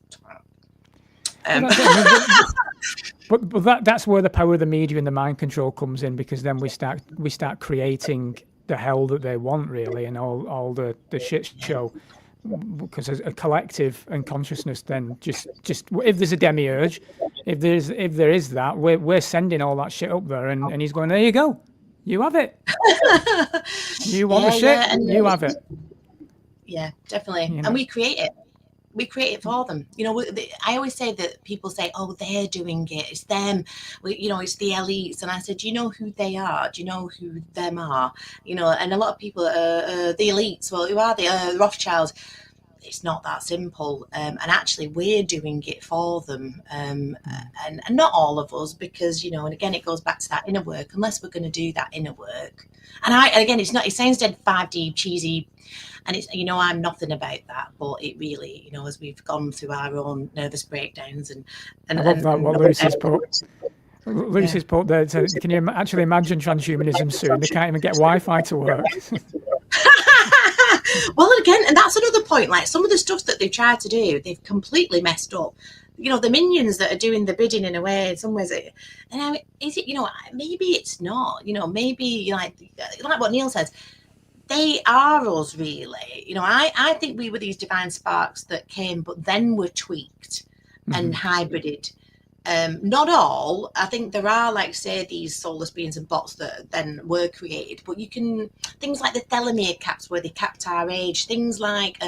S1: But that's where the power of the media and the mind control comes in, because then we start creating the hell that they want, really, and all the shit show, because a collective and consciousness then just if there's a demiurge, if there is that, we're sending all that shit up there, and he's going, there you go, you have it. You want the shit, you have it.
S2: Yeah, definitely.
S1: You know?
S2: And we create it. We create it for them. You know, I always say that people say, oh, they're doing it, it's them, you know, it's the elites. And I said, do you know who they are? Do you know who them are? You know, and a lot of people the elites, well, who are they? Rothschilds. It's not that simple. And actually we're doing it for them. And not all of us, because, you know, and again, it goes back to that inner work. Unless we're going to do that inner work. And again, it sounds dead 5D cheesy. And it's, you know, I'm nothing about that, but it really, you know, as we've gone through our own nervous breakdowns and
S1: I love that, what Lucy's put. Lucy's put there, can you actually imagine transhumanism soon? They can't even get Wi-Fi to work.
S2: Well, again, and that's another point, like some of the stuff that they've tried to do, they've completely messed up. You know, the minions that are doing the bidding in a way, in some ways, and is it, you know, maybe it's not, you know, maybe like what Neil says, they are us, really. You know, I think we were these divine sparks that came, but then were tweaked and hybrided. Not all. I think there are, like, say, these soulless beings and bots that then were created. But you can, things like the telomere caps, where they capped our age. Things like,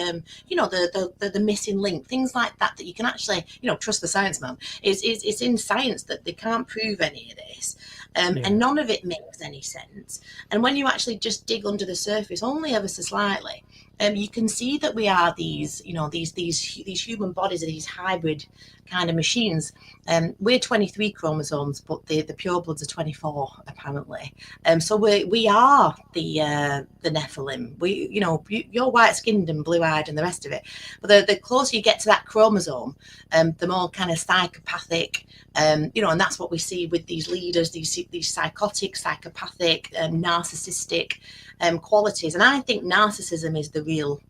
S2: you know, the missing link. Things like that you can actually, you know, trust the science, man. It's in science that they can't prove any of this. And none of it makes any sense. And when you actually just dig under the surface, only ever so slightly, you can see that we are these, you know, these human bodies are these hybrid kind of machines. We're 23 chromosomes, but the purebloods are 24 apparently. So we are the Nephilim. We, you know, you're white skinned and blue eyed and the rest of it. But the closer you get to that chromosome, the more kind of psychopathic. You know, and that's what we see with these leaders, these psychotic, psychopathic, narcissistic qualities. And I think narcissism is the real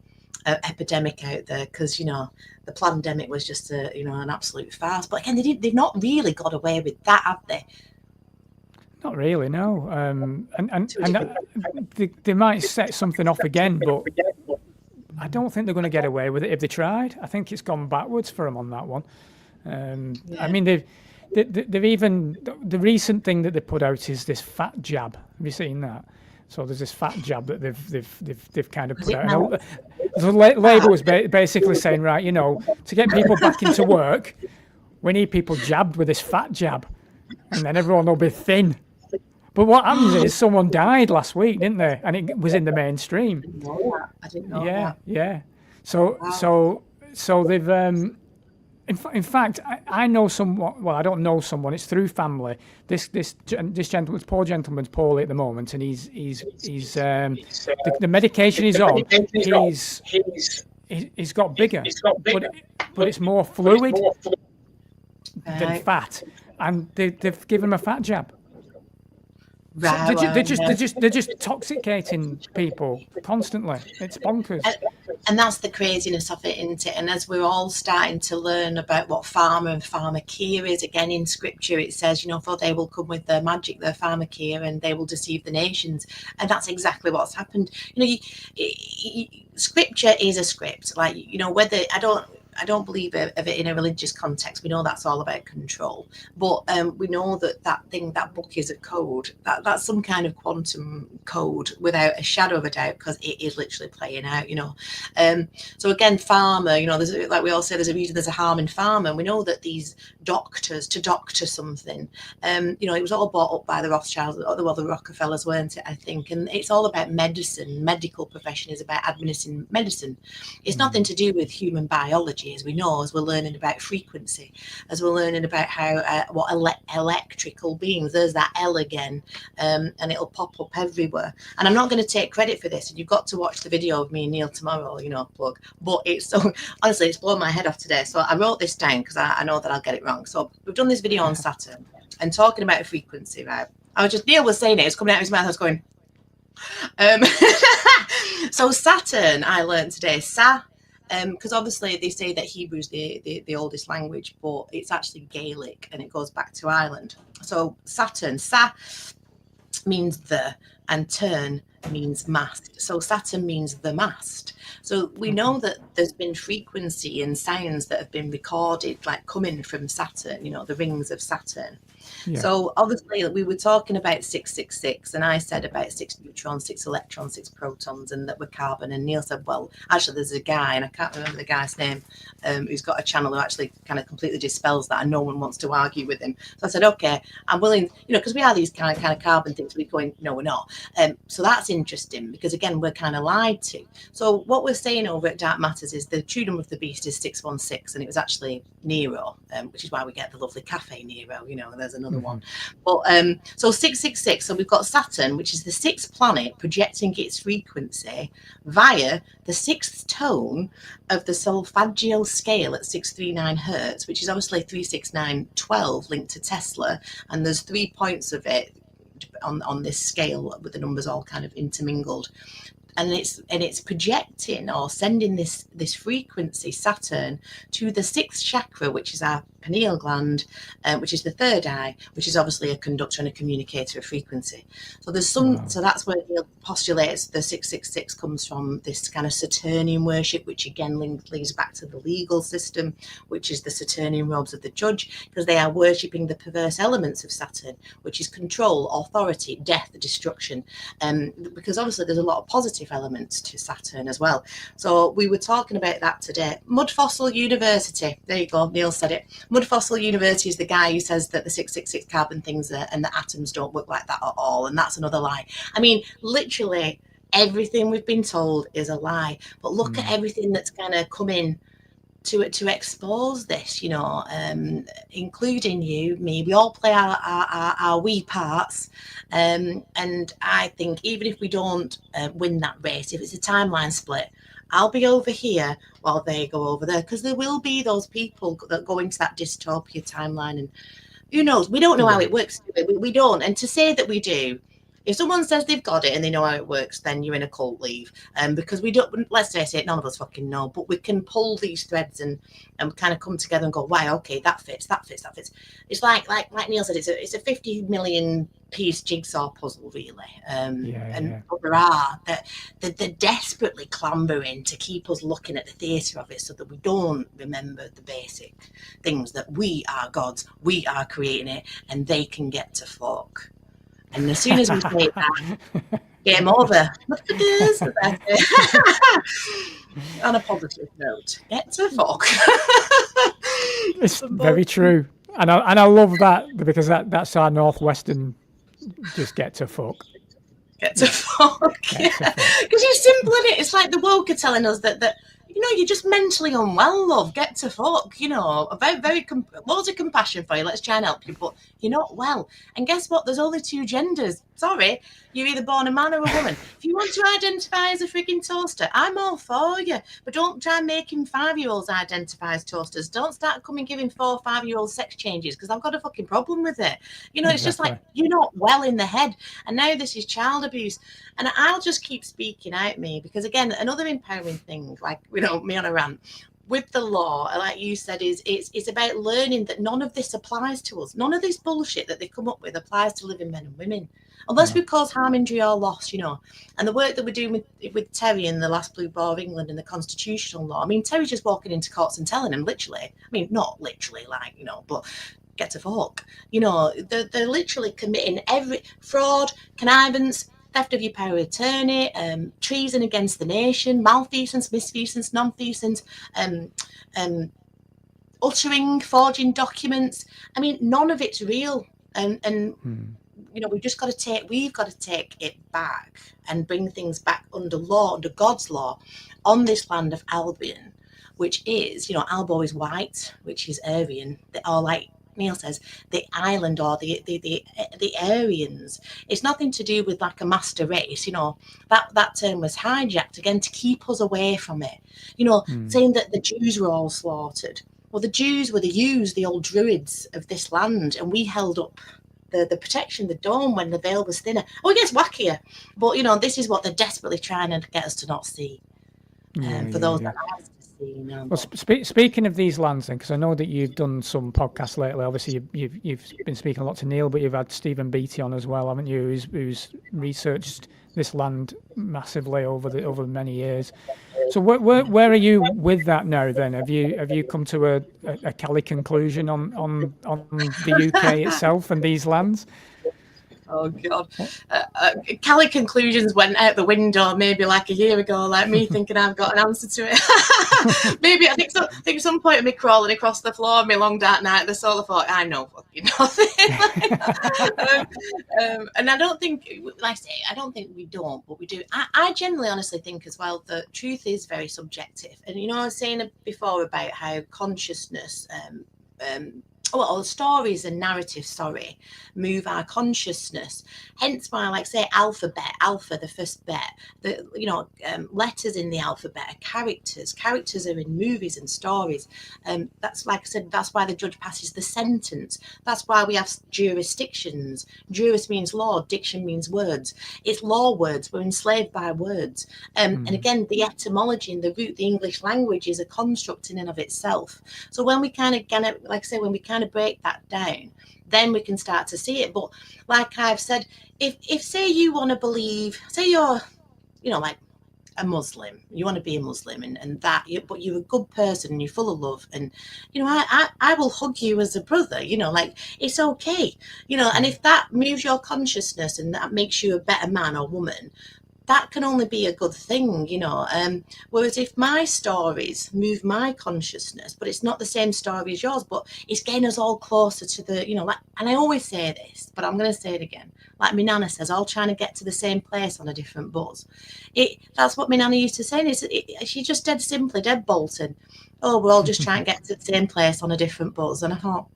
S2: epidemic out there, because the pandemic was just an absolute farce. But again, they've not really got away with that, have they?
S1: Not really, no. And
S2: To a degree.
S1: they might set something off again, but I don't think they're going to get away with it if they tried. I think it's gone backwards for them on that one. I mean, they've even, the recent thing that they put out is this fat jab. Have you seen that? So there's this fat jab that they've kind of put out. The Labour was basically saying, right, to get people back into work, we need people jabbed with this fat jab, and then everyone will be thin. But what happens is someone died last week, didn't they? And it was in the mainstream.
S2: I didn't know that.
S1: Yeah. So they've. In fact, I know someone. Well, I don't know someone. It's through family. This gentleman, this poor gentleman's poorly at the moment, and he's the medication he's on. He's got bigger, but it's more fluid than fat, and they've given him a fat jab.
S2: Right,
S1: They're just toxicating people constantly. It's bonkers.
S2: And that's the craziness of it, isn't it? And as we're all starting to learn about what pharma and pharmakeia is, again in scripture it says, for they will come with their magic, their pharmakeia, and they will deceive the nations. And that's exactly what's happened. Scripture is a script. Like, whether I don't believe of it in a religious context. We know that's all about control, but we know that book is a code. That's some kind of quantum code, without a shadow of a doubt, because it is literally playing out. So again, pharma. There's, like we all say, there's a reason there's a harm in pharma. And we know that these doctors to doctor something. It was all bought up by the Rothschilds, or the Rockefellers, weren't it? I think, and it's all about medicine. Medical profession is about administering medicine. It's nothing to do with human biology. As we know, as we're learning about frequency, as we're learning about how what electrical beings, there's that L again, and it'll pop up everywhere. And I'm not going to take credit for this, and you've got to watch the video of me and Neil tomorrow, plug. But it's so, honestly, it's blown my head off today. So I wrote this down because I know that I'll get it wrong. So we've done this video on Saturn and talking about frequency, right? Neil was saying it was coming out of his mouth. I was going, so Saturn, I learned today, because obviously they say that Hebrew's the oldest language, but it's actually Gaelic and it goes back to Ireland. So Saturn, Sa means the, and turn means mast. So Saturn means the mast. So we know that there's been frequency and sounds that have been recorded, like coming from Saturn, the rings of Saturn. Yeah. So obviously we were talking about 666, and I said about 6 neutrons, 6 electrons, 6 protons, and that were carbon. And Neil said, well, actually there's a guy, and I can't remember the guy's name, who's got a channel who actually kind of completely dispels that, and no one wants to argue with him. So I said, okay, I'm willing, because we are these kind of carbon things, we're going, no, we're not. So that's interesting, because again, we're kind of lied to. So what we're saying over at Dark Matters is the true number of the beast is 616, and it was actually Nero, which is why we get the lovely Cafe Nero, there's another one. But so 666, so we've got Saturn, which is the 6th planet projecting its frequency via the 6th tone of the solfeggio scale at 639 hertz, which is obviously 36912 linked to Tesla, and there's 3 points of it on this scale with the numbers all kind of intermingled. And it's projecting or sending this frequency, Saturn, to the 6th chakra, which is our pineal gland, which is the 3rd eye, which is obviously a conductor and a communicator of frequency. So there's some. So that's where Neil postulates the 666 comes from, this kind of Saturnian worship, which again leads back to the legal system, which is the Saturnian robes of the judge, because they are worshipping the perverse elements of Saturn, which is control, authority, death, destruction. Because obviously there's a lot of positive elements to Saturn as well. So we were talking about that today. Mud Fossil University, there you go, Neil said it. Mud Fossil University is the guy who says that the 666 carbon things and the atoms don't work like that at all, and that's another lie. I mean, literally everything we've been told is a lie, but look at everything that's kind of come in to expose this, including you, me. We all play our wee parts, and I think even if we don't win that race, if it's a timeline split, I'll be over here while they go over there, because there will be those people that go into that dystopia timeline, and who knows? We don't know how it works. We don't. And to say that we do, If someone says they've got it and they know how it works, then you're in a cult, leave. Because we don't, let's face it, none of us fucking know, but we can pull these threads and kind of come together and go, wow, okay, that fits. It's like Neil said, it's a 50 million piece jigsaw puzzle, really. But there are that they're desperately clambering to keep us looking at the theatre of it so that we don't remember the basic things, that we are gods, we are creating it, and they can get to fuck. And as soon as we say that, game over. On a positive note, get to fuck.
S1: It's very true, and I love that, because that's our Northwestern. Just get to fuck.
S2: Get to fuck. Because it's simple, isn't it? It's like the woke are telling us that you're just mentally unwell, love. Get to fuck. Very loads of compassion for you. Let's try and help you, but you're not well. And guess what? There's only two genders. Sorry, you're either born a man or a woman. If you want to identify as a freaking toaster, I'm all for you. But don't try making 5-year-olds identify as toasters. Don't start giving 4 or 5-year-old sex changes, because I've got a fucking problem with it. It's just like, you're not well in the head. And now this is child abuse. And I'll just keep speaking out me, because again, another empowering thing, like, me on a rant, with the law, like you said, is it's about learning that none of this applies to us. None of this bullshit that they come up with applies to living men and women, unless we cause harm, injury, or loss. And the work that we're doing with Terry in the last Blue Bar of England and the constitutional law. I mean, Terry's just walking into courts and telling them, literally. I mean, not literally, but get to fuck. They're literally committing every fraud, connivance, theft of your power of attorney, treason against the nation, malfeasance, misfeasance, nonfeasance, uttering, forging documents. I mean, none of it's real. And we've got to take it back and bring things back under law, under God's law, on this land of Albion, which is, Albo is white, which is Aryan, or like Neil says, the island, or the Aryans. It's nothing to do with like a master race. That term was hijacked again to keep us away from it. Saying that the Jews were all slaughtered. Well, the Jews were the old druids of this land, and we held up the protection, the dome, when the veil was thinner. Oh, it gets wackier, but this is what they're desperately trying to get us to not see. For those that have to see.
S1: Well, speaking of these lands, then, because I know that you've done some podcasts lately. Obviously, you've been speaking a lot to Neil, but you've had Stephen Beattie on as well, haven't you? Who's researched this land massively over many years. So where are you with that now? Then have you come to a Cali conclusion on the UK itself and these lands?
S2: Oh God! Cali conclusions went out the window maybe like a year ago. Like me thinking I've got an answer to it. Maybe I think some point of me crawling across the floor, my long dark night, the soul thought, I know fucking nothing. And I don't think, like I say, I don't think we don't, but we do. I generally, honestly think as well that truth is very subjective. And I was saying before about how consciousness. Or stories and narratives, move our consciousness. Hence why, like say, alpha, the first bet, letters in the alphabet are characters. Characters are in movies and stories. That's, like I said, that's why the judge passes the sentence. That's why we have jurisdictions. Juris means law, diction means words. It's law words. We're enslaved by words. And again, the etymology and the root, the English language is a construct in and of itself. So when we kind of break that down, then we can start to see it. But like I've said, if say you want to believe, say you're like a Muslim, you want to be a Muslim, and that but you're a good person and you're full of love, and I will hug you as a brother, like it's okay, and if that moves your consciousness and that makes you a better man or woman, that can only be a good thing, whereas if my stories move my consciousness, but it's not the same story as yours, but it's getting us all closer to the, and I always say this, but I'm going to say it again, like my nana says, all trying to get to the same place on a different bus. That's what my nana used to say, and she just dead simply, dead bolted, oh, we're all just trying to get to the same place on a different bus. And I thought,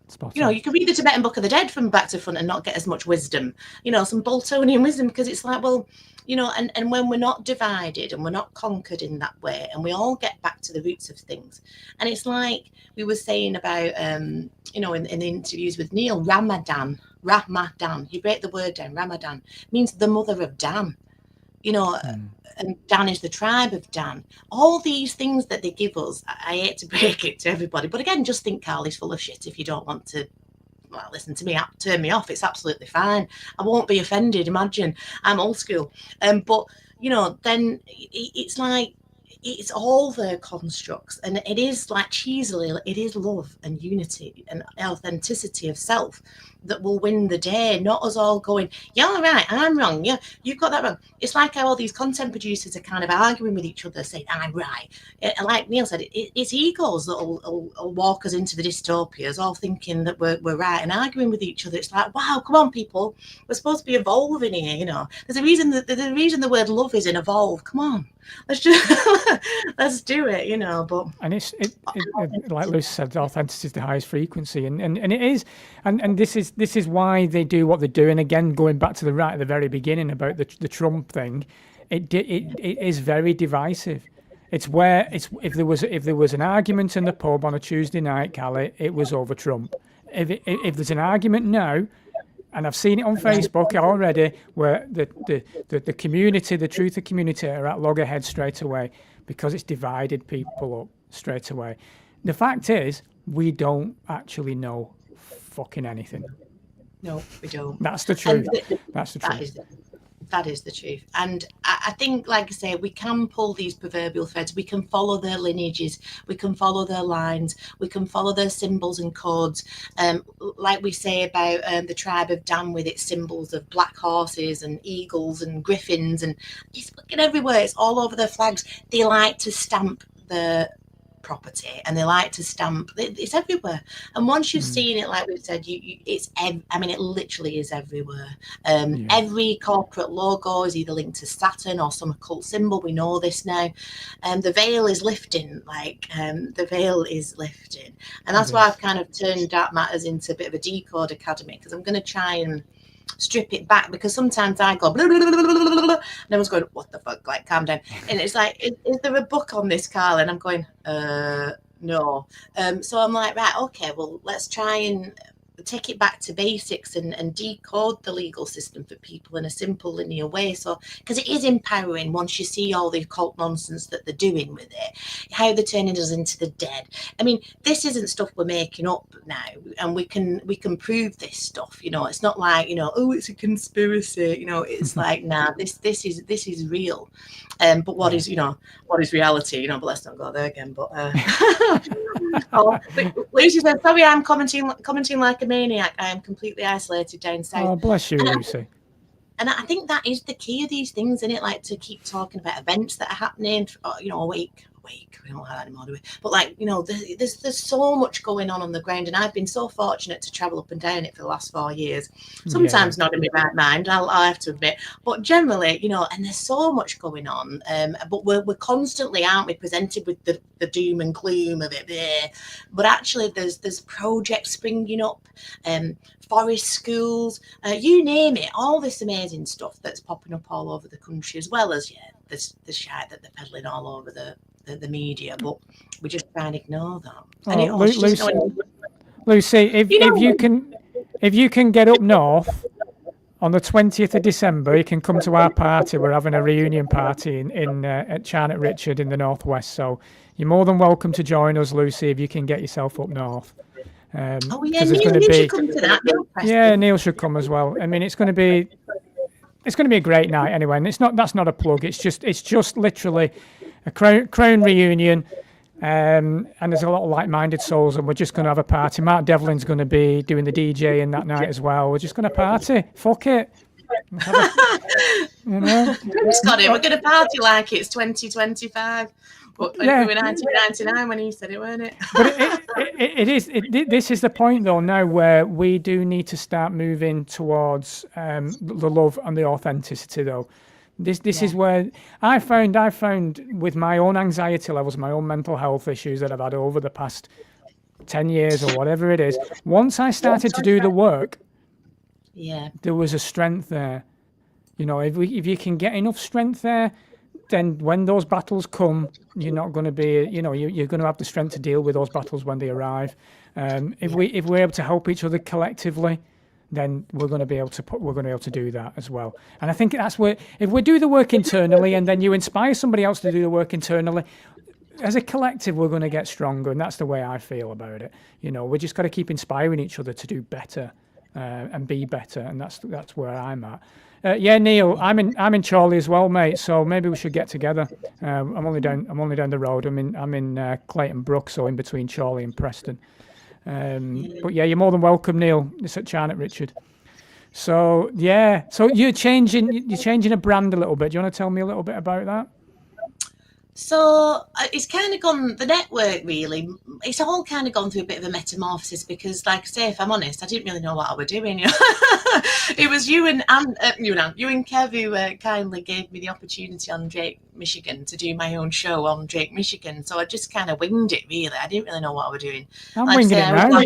S1: Spot
S2: You know,
S1: on.
S2: you can read the Tibetan Book of the Dead from back to front and not get as much wisdom, you know, some Boltonian wisdom, because it's like, well, you know, and when we're not divided and we're not conquered in that way, and we all get back to the roots of things. And it's like we were saying about, you know, in the interviews with Neil, Ramadan, you break the word down, Ramadan means the mother of Dan, you know, and Dan is the tribe of Dan. All these things that they give us, I hate to break it to everybody, but again, just think Carly's full of shit if you don't want to, well, listen to me, turn me off. It's absolutely fine. I won't be offended. Imagine, I'm old school. But, you know, then it's like, it's all their constructs, and it is like cheesily, it is love and unity and authenticity of self that will win the day, not us all going, you're right, I'm wrong, yeah, you've got that wrong. It's like how all these content producers are kind of arguing with each other, saying I'm right. And like Neil said, it's egos that will walk us into the dystopias, all thinking that we're right and arguing with each other. It's like, wow, come on, people, we're supposed to be evolving here, you know. There's a reason the word love is in evolve. Come on, let's do it, you know. But
S1: and it like Lucy said, authenticity is the highest frequency, and it is, and this is why they do what they do. And again, going back to the very beginning about the Trump thing, it is very divisive. It's where if there was an argument in the pub on a Tuesday night, Callie, it was over Trump. If there's an argument now, and I've seen it on Facebook already, where the community, the truther community, are at loggerheads straight away because it's divided people up straight away. The fact is, we don't actually know fucking anything.
S2: No, we don't.
S1: That's the truth. That's the truth.
S2: That is the truth. And I think, like I say, we can pull these proverbial threads. We can follow their lineages. We can follow their lines. We can follow their symbols and codes. Like we say about the tribe of Dan with its symbols of black horses and eagles and griffins. And it's fucking everywhere. It's all over their flags. They like to stamp the property, and they like to stamp. It's everywhere. And once you've seen it, like we've said, it literally is everywhere. Every corporate logo is either linked to Saturn or some occult symbol. We know this now. The veil is lifting. The veil is lifting, and that's why I've kind of turned Dark Matters into a bit of a decode academy, because I'm going to try and strip it back, because sometimes I go blah, blah, blah, blah, blah, blah, blah, and everyone's going, what the fuck, like, calm down. And it's like, is there a book on this, Carl? And I'm going, no. So I'm like, right, okay, well, let's try and take it back to basics and decode the legal system for people in a simple, linear way. So, because it is empowering once you see all the occult nonsense that they're doing with it, how they're turning us into the dead. I mean, this isn't stuff we're making up now, and we can prove this stuff. You know, it's not like, you know, oh, it's a conspiracy. You know, it's like, nah, this is real. But what is reality? You know, but let's not go there again. But Lucy said, sorry, I'm commenting like a maniac. I am completely isolated down south.
S1: Oh, bless you, Lucy.
S2: And I think that is the key of these things, isn't it? Like, to keep talking about events that are happening, you know, awake. We don't have that anymore, do we? But, like, you know, there's so much going on the ground, and I've been so fortunate to travel up and down it for the last 4 years. Sometimes not in my right mind, I'll have to admit, but generally, you know, and there's so much going on. But we're constantly, aren't we, presented with the doom and gloom of it. But actually, there's projects springing up, forest schools, you name it, all this amazing stuff that's popping up all over the country, as well as the shite that they're peddling all over the media, but we just try and ignore that.
S1: Lucy, if you can get up north on the 20th of December, you can come to our party. We're having a reunion party in at Charnock Richard in the northwest. So you're more than welcome to join us, Lucy, if you can get yourself up north.
S2: Neil should come to that.
S1: Neil should come as well. I mean, it's going to be a great night anyway. And that's not a plug. It's just literally a crown reunion, and there's a lot of like-minded souls, and we're just going to have a party. Mark Devlin's going to be doing the DJing that night as well. We're just going to party. Fuck it. You know?
S2: Scotty, we're going to party like it's 2025. But we were 1999 when he said it, weren't it?
S1: But this is the point, though, now where we do need to start moving towards the love and the authenticity, though. This is where I found with my own anxiety levels, my own mental health issues that I've had over the past 10 years or whatever it is. Once I started to do the work, there was a strength there. You know, if you can get enough strength there, then when those battles come, you're not going to be, you know, you're going to have the strength to deal with those battles when they arrive. If we're able to help each other collectively, then we're going to be able to do that as well. And I think that's where, if we do the work internally, and then you inspire somebody else to do the work internally, as a collective, we're going to get stronger. And that's the way I feel about it. You know, we just got to keep inspiring each other to do better and be better. And that's where I'm at. Yeah, Neil, I'm in Chorley as well, mate. So maybe we should get together. I'm only down the road. I'm in Clayton Brook, so in between Chorley and Preston. But yeah, you're more than welcome, Neil. It's at Charnock, Richard. So yeah, so you're changing a brand a little bit. Do you want to tell me a little bit about that?
S2: So it's kind of gone, the network really, it's all kind of gone through a bit of a metamorphosis because, like I say, if I'm honest, I didn't really know what I was doing. You know? It was you and Kev who kindly gave me the opportunity on Drake, Michigan to do my own show on Drake, Michigan. So I just kind of winged it, really. I didn't really know what I was doing.
S1: I'm winging it now.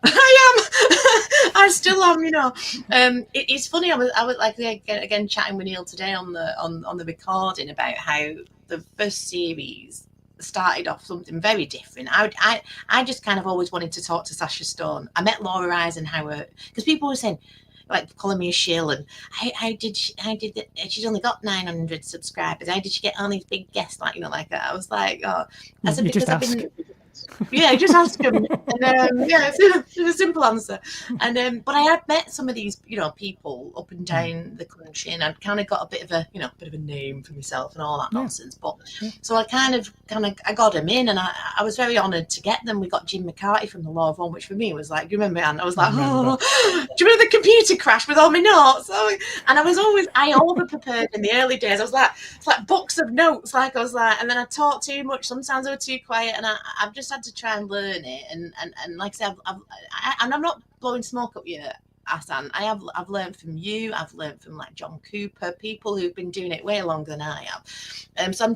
S2: I am. I still am, you know. It's funny, I was like, again, chatting with Neil today on the recording about how the first series started off something very different. I just kind of always wanted to talk to Sasha Stone. I met Laura Eisenhower because people were saying, like, calling me a shill, and how did she's only got 900 subscribers. How did she get all these big guests, like, you know, like that? I was like, oh, I said, because I've been. Yeah, just ask them. And yeah, it's a simple answer. And but I had met some of these, you know, people up and down the country, and I'd kind of got a bit of a name for myself and all that nonsense. But so I kind of I got them in, and I was very honoured to get them. We got Jim McCarthy from the Law of One, which for me was like, you remember, Anne? I was like, oh, do you remember the computer crash with all my notes? And I over prepared in the early days. I was like, it's like books of notes, like I was like, and then I talked too much. Sometimes I was too quiet, and I've just had to try and learn it, and like I said, I'm not blowing smoke up you, Hassan. I've learned from you. I've learned from like John Cooper, people who've been doing it way longer than I have. So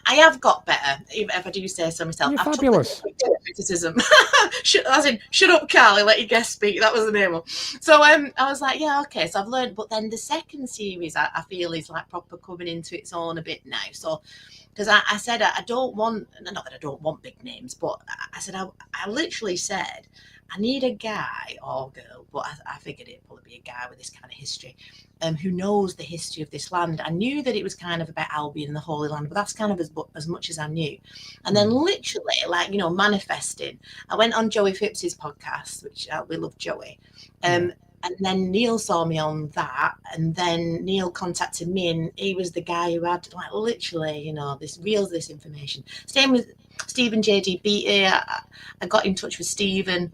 S2: I have got better, if I do say so myself.
S1: You're fabulous.
S2: Criticism. Shut up, Carly, let your guest speak. That was the name of. So I was like, yeah, okay. So I've learned, but then the second series I feel is like proper coming into its own a bit now. So. Because I said I don't want, not that I don't want big names, but I said I literally said I need a guy or girl, but I figured it'd probably be a guy with this kind of history, who knows the history of this land. I knew that it was kind of about Albion and the Holy Land, but that's kind of as much as I knew. And then literally, like, you know, manifesting, I went on Joey Phipps's podcast, which we love Joey. And then Neil saw me on that, and then Neil contacted me, and he was the guy who had, like, literally, you know, this information. Same with Stephen J.D. Beatty. I got in touch with Stephen.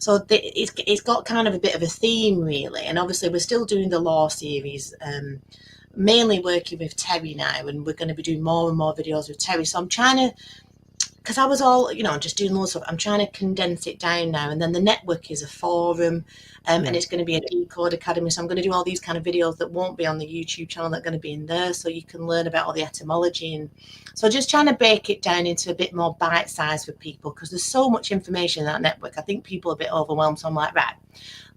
S2: So it's got kind of a bit of a theme, really. And obviously we're still doing the law series, mainly working with Terry now, and we're going to be doing more and more videos with Terry. So I'm trying to, because I was all, you know, just doing loads of, I'm trying to condense it down now. And then the network is a forum, and it's going to be a Decode Academy. So I'm going to do all these kind of videos that won't be on the YouTube channel, that are going to be in there, so you can learn about all the etymology. And so just trying to break it down into a bit more bite size for people, because there's so much information in that network. I think people are a bit overwhelmed. So I'm like, right,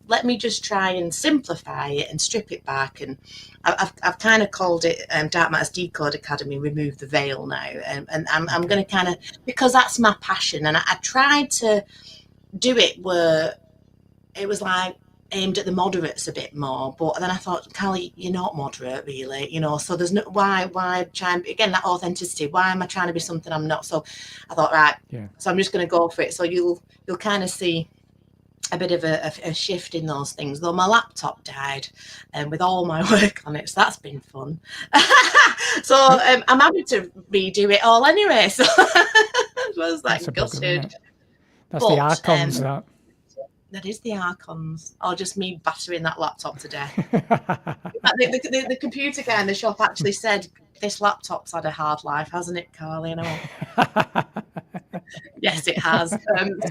S2: let me just try and simplify it and strip it back. And I've kind of called it Dark Matter's Decode Academy, Remove the Veil now. And I'm going to kind of, because that's my passion. And I tried to do it where it was like aimed at the moderates a bit more. But then I thought, Callie, you're not moderate, really. You know, so there's no, why try and, again, that authenticity. Why am I trying to be something I'm not? So I thought, right, so I'm just going to go for it. So you'll kind of see a bit of a shift in those things, though my laptop died with all my work on it, so that's been fun. So I'm happy to redo it all anyway. So I was like, gutted.
S1: That's the Archons,
S2: that is the Archons, or just me battering that laptop to death. The computer guy in the shop actually said, this laptop's had a hard life, hasn't it, Carly? And I went, yes, it has.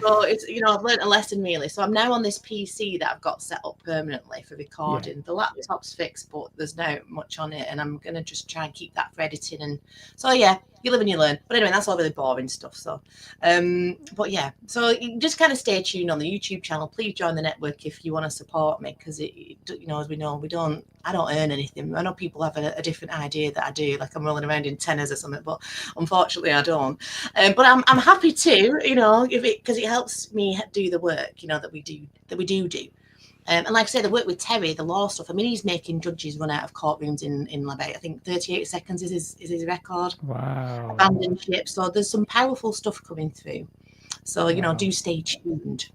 S2: So it's, you know, I've learned a lesson, really. So I'm now on this PC that I've got set up permanently for recording. Yeah. The laptop's fixed, but there's not much on it, and I'm going to just try and keep that for editing. And so, yeah, you live and you learn. But anyway, that's all really boring stuff. So, but yeah, so you just kind of stay tuned on the YouTube channel. Please join the network if you want to support me, because as we know, I don't earn anything. I know people have a different idea that I do, like I'm rolling around in tenors or something, but unfortunately I don't. But I'm happy to, because it helps me do the work, that we do. And like I say, the work with Terry, the law stuff. I mean, he's making judges run out of courtrooms in like, I think 38 seconds is his record.
S1: Wow.
S2: Abandoned ship. So there's some powerful stuff coming through. So do stay tuned.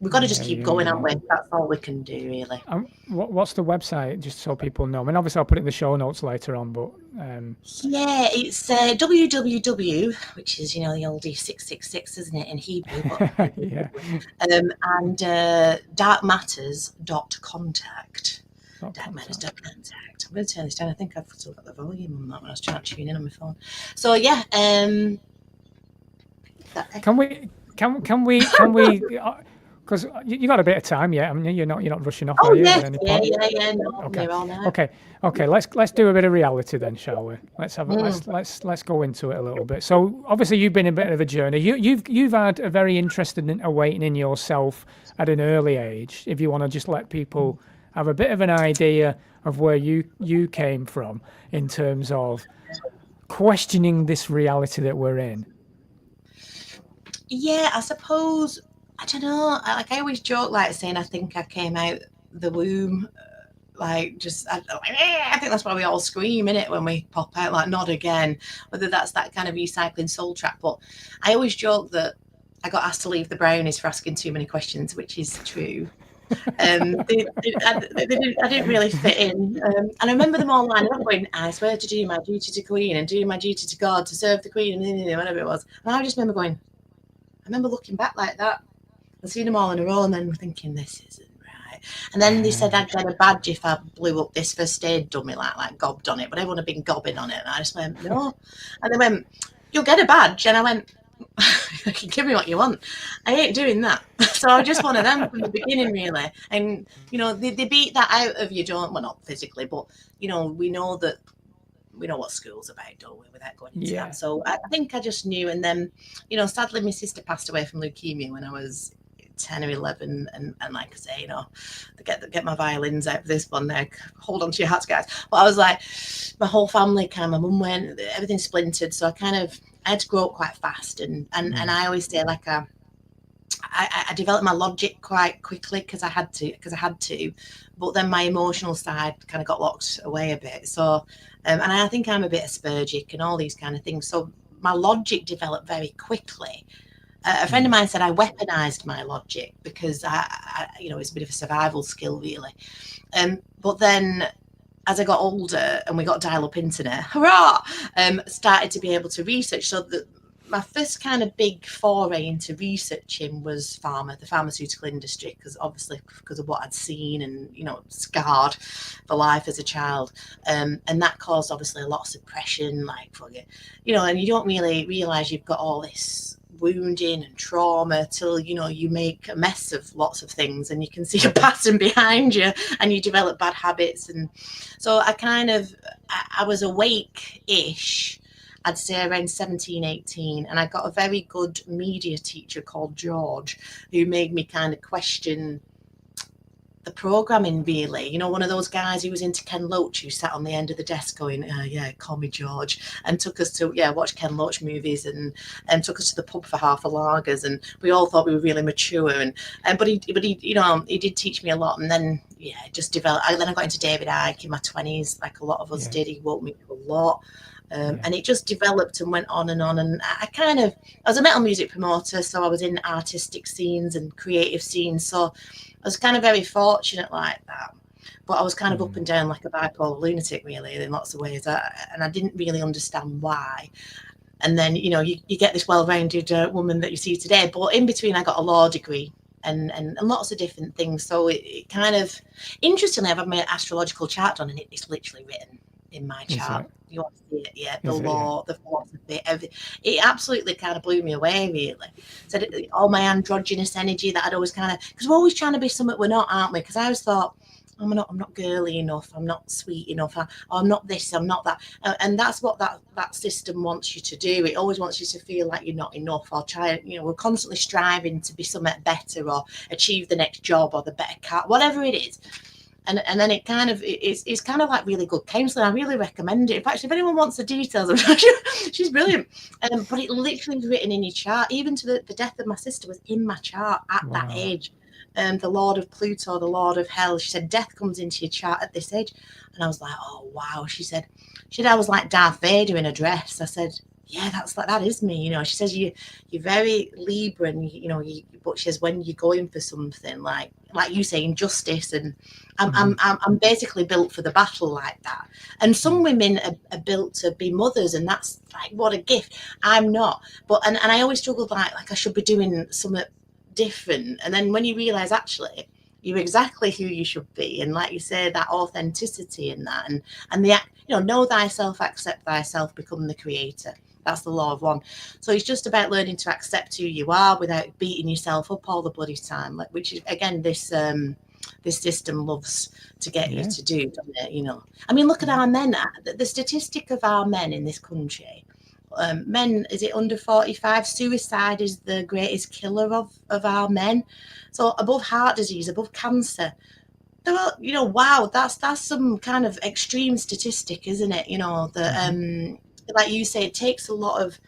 S2: We've got to just keep going, haven't we? That's all we can do, really.
S1: What's the website, just so people know? I mean, obviously I'll put it in the show notes later on, but
S2: yeah, it's www, which is the oldie 666, isn't it, in Hebrew? But,
S1: yeah.
S2: And darkmatters.contact. Darkmatters.contact. I'm going to turn this down. I think I've still got the volume on that when I was trying to tune in on my phone. So yeah,
S1: can we? Because you got a bit of time, yeah. I mean, you're not rushing off, are you?
S2: Yes,
S1: at any point?
S2: yeah. No,
S1: Okay. Let's do a bit of reality then, shall we? Let's go into it a little bit. So obviously you've been a bit of a journey. You've had a very interesting awakening yourself at an early age. If you want to just let people have a bit of an idea of where you came from in terms of questioning this reality that we're in.
S2: Yeah, I suppose. I don't know. I always joke, like saying I think I came out the womb, I think that's why we all scream in it when we pop out, like not again. Whether that's that kind of recycling soul trap, but I always joke that I got asked to leave the brownies for asking too many questions, which is true. I didn't really fit in, and I remember them all lining up going, "I swear to do my duty to Queen and do my duty to God to serve the Queen," and whatever it was. And I just remember going, I remember looking back like that and seeing them all in a row and then thinking, this isn't right. And then they said I'd get a badge if I blew up this first aid dummy, like gobbed on it, but everyone had been gobbing on it. And I just went, no. And they went, you'll get a badge. And I went, you can give me what you want. I ain't doing that. So I just one of them from the beginning, really. And, they beat that out of you, not physically, but, we know that. We know what school's about, don't we, without going into that. So I think I just knew. And then, sadly, my sister passed away from leukemia when I was 10 or 11. And like I say, get my violins out for this one there. Hold on to your hats, guys. But I was like, my whole family my mum went, everything splintered. So I had to grow up quite fast. And I always say, like, I developed my logic quite quickly because I had to, but then my emotional side kind of got locked away a bit. So, and I think I'm a bit aspergic and all these kind of things. So my logic developed very quickly. A friend of mine said I weaponized my logic because it's a bit of a survival skill, really. But then as I got older and we got dial-up internet, hurrah, started to be able to research. So my first kind of big foray into researching was the pharmaceutical industry, because of what I'd seen and, scarred for life as a child. And that caused obviously a lot of suppression, and you don't really realise you've got all this wounding and trauma till, you make a mess of lots of things and you can see a pattern behind you and you develop bad habits. And so I was awake-ish, I'd say around 17, 18, and I got a very good media teacher called George who made me kind of question the programming, really. One of those guys who was into Ken Loach, who sat on the end of the desk going, call me George, and took us to watch Ken Loach movies and took us to the pub for half a lagers, and we all thought we were really mature, but he did teach me a lot. And then it just developed. Then I got into David Icke in my 20s, like a lot of us did. He woke me up a lot. And it just developed and went on. And I was a metal music promoter, so I was in artistic scenes and creative scenes. So I was kind of very fortunate like that. But I was kind of up and down like a bipolar lunatic, really, in lots of ways. And I didn't really understand why. And then, you get this well-rounded woman that you see today. But in between, I got a law degree and lots of different things. So it kind of, interestingly, I've had my astrological chart done, and it's literally written in my chart. You want to see it? Yeah, the law, the philosophy, everything. It absolutely kind of blew me away, really. So all my androgynous energy that I'd always because we're always trying to be something we're not, aren't we? Because I always thought I'm not girly enough, I'm not sweet enough, I'm not this, I'm not that. And that's what that system wants you to do. It always wants you to feel like you're not enough, or try, we're constantly striving to be something better, or achieve the next job, or the better car, whatever it is. And then it kind of it's kind of like really good counselling. I really recommend it. In fact, if anyone wants the details, I'm sure she's brilliant. But it literally is written in your chart. Even to the death of my sister was in my chart at that age. The Lord of Pluto, the Lord of Hell. She said death comes into your chart at this age, and I was like, oh wow. She said I was like Darth Vader in a dress. I said, yeah, that is me. She says you're very Libra, and but she says when you're going for something like you say, injustice, and I'm basically built for the battle like that. And some women are built to be mothers, and that's like what a gift. I'm not, but and I always struggled like I should be doing something different. And then when you realize actually you're exactly who you should be, and like you say, that authenticity in that, and the know thyself, accept thyself, become the creator. That's the law of one. So it's just about learning to accept who you are without beating yourself up all the bloody time, which is again this system loves to get you to do, doesn't it? I mean, look at our men. The statistic of our men in this country, men, is it under 45? Suicide is the greatest killer of our men. So above heart disease, above cancer, there are, wow, that's some kind of extreme statistic, isn't it? That like you say, it takes a lot of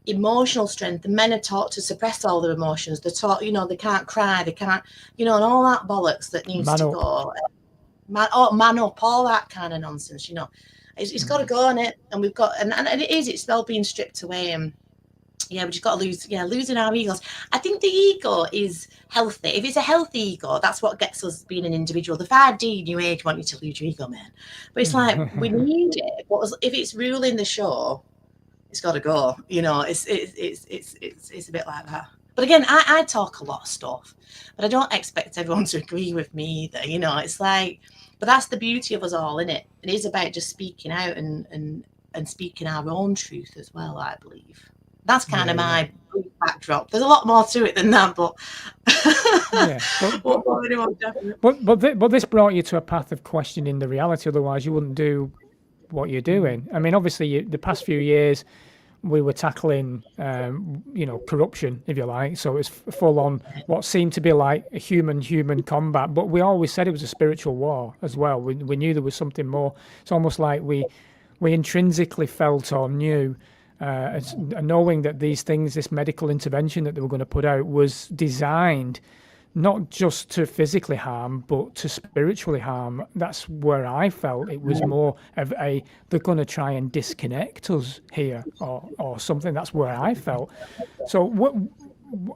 S2: emotional strength. The men are taught to suppress all their emotions. They're taught, they can't cry, they can't, and all that bollocks that needs to go. Man up, all that kind of nonsense. It's got to go on it, and we've got, and it's all being stripped away. And we just got to losing our egos. I think the ego is healthy. If it's a healthy ego, that's what gets us being an individual. The 5D New Age want you to lose your ego, man. But it's like, we need it. If it's ruling the show, it's got to go. It's a bit like that. But again, I talk a lot of stuff, but I don't expect everyone to agree with me either. It's like, but that's the beauty of us all, isn't it? It is about just speaking out and speaking our own truth as well, I believe. That's kind of my backdrop. There's a lot more to it than that, but
S1: but this brought you to a path of questioning the reality. Otherwise, you wouldn't do what you're doing. I mean, obviously, the past few years, we were tackling, corruption, if you like. So it's full on what seemed to be like a human combat. But we always said it was a spiritual war as well. We knew there was something more. It's almost like we intrinsically felt or knew, knowing that these things, this medical intervention that they were going to put out, was designed not just to physically harm, but to spiritually harm. That's where I felt it was more of they're going to try and disconnect us here or something. That's where I felt. So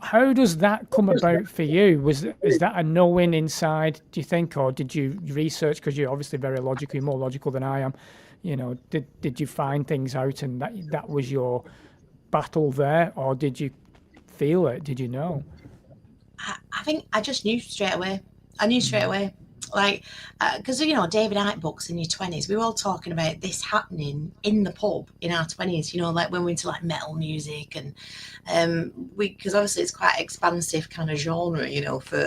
S1: how does that come about for you? Is that a knowing inside, do you think, or did you research, because you're obviously very logical, you're more logical than I am, did you find things out and that was your battle there, or did you feel it? Did you know?
S2: I think I just knew straight away. I knew straight away. Like, because, David Icke books in your 20s, we were all talking about this happening in the pub in our 20s, like when we're into like metal music, and because obviously it's quite expansive kind of genre, for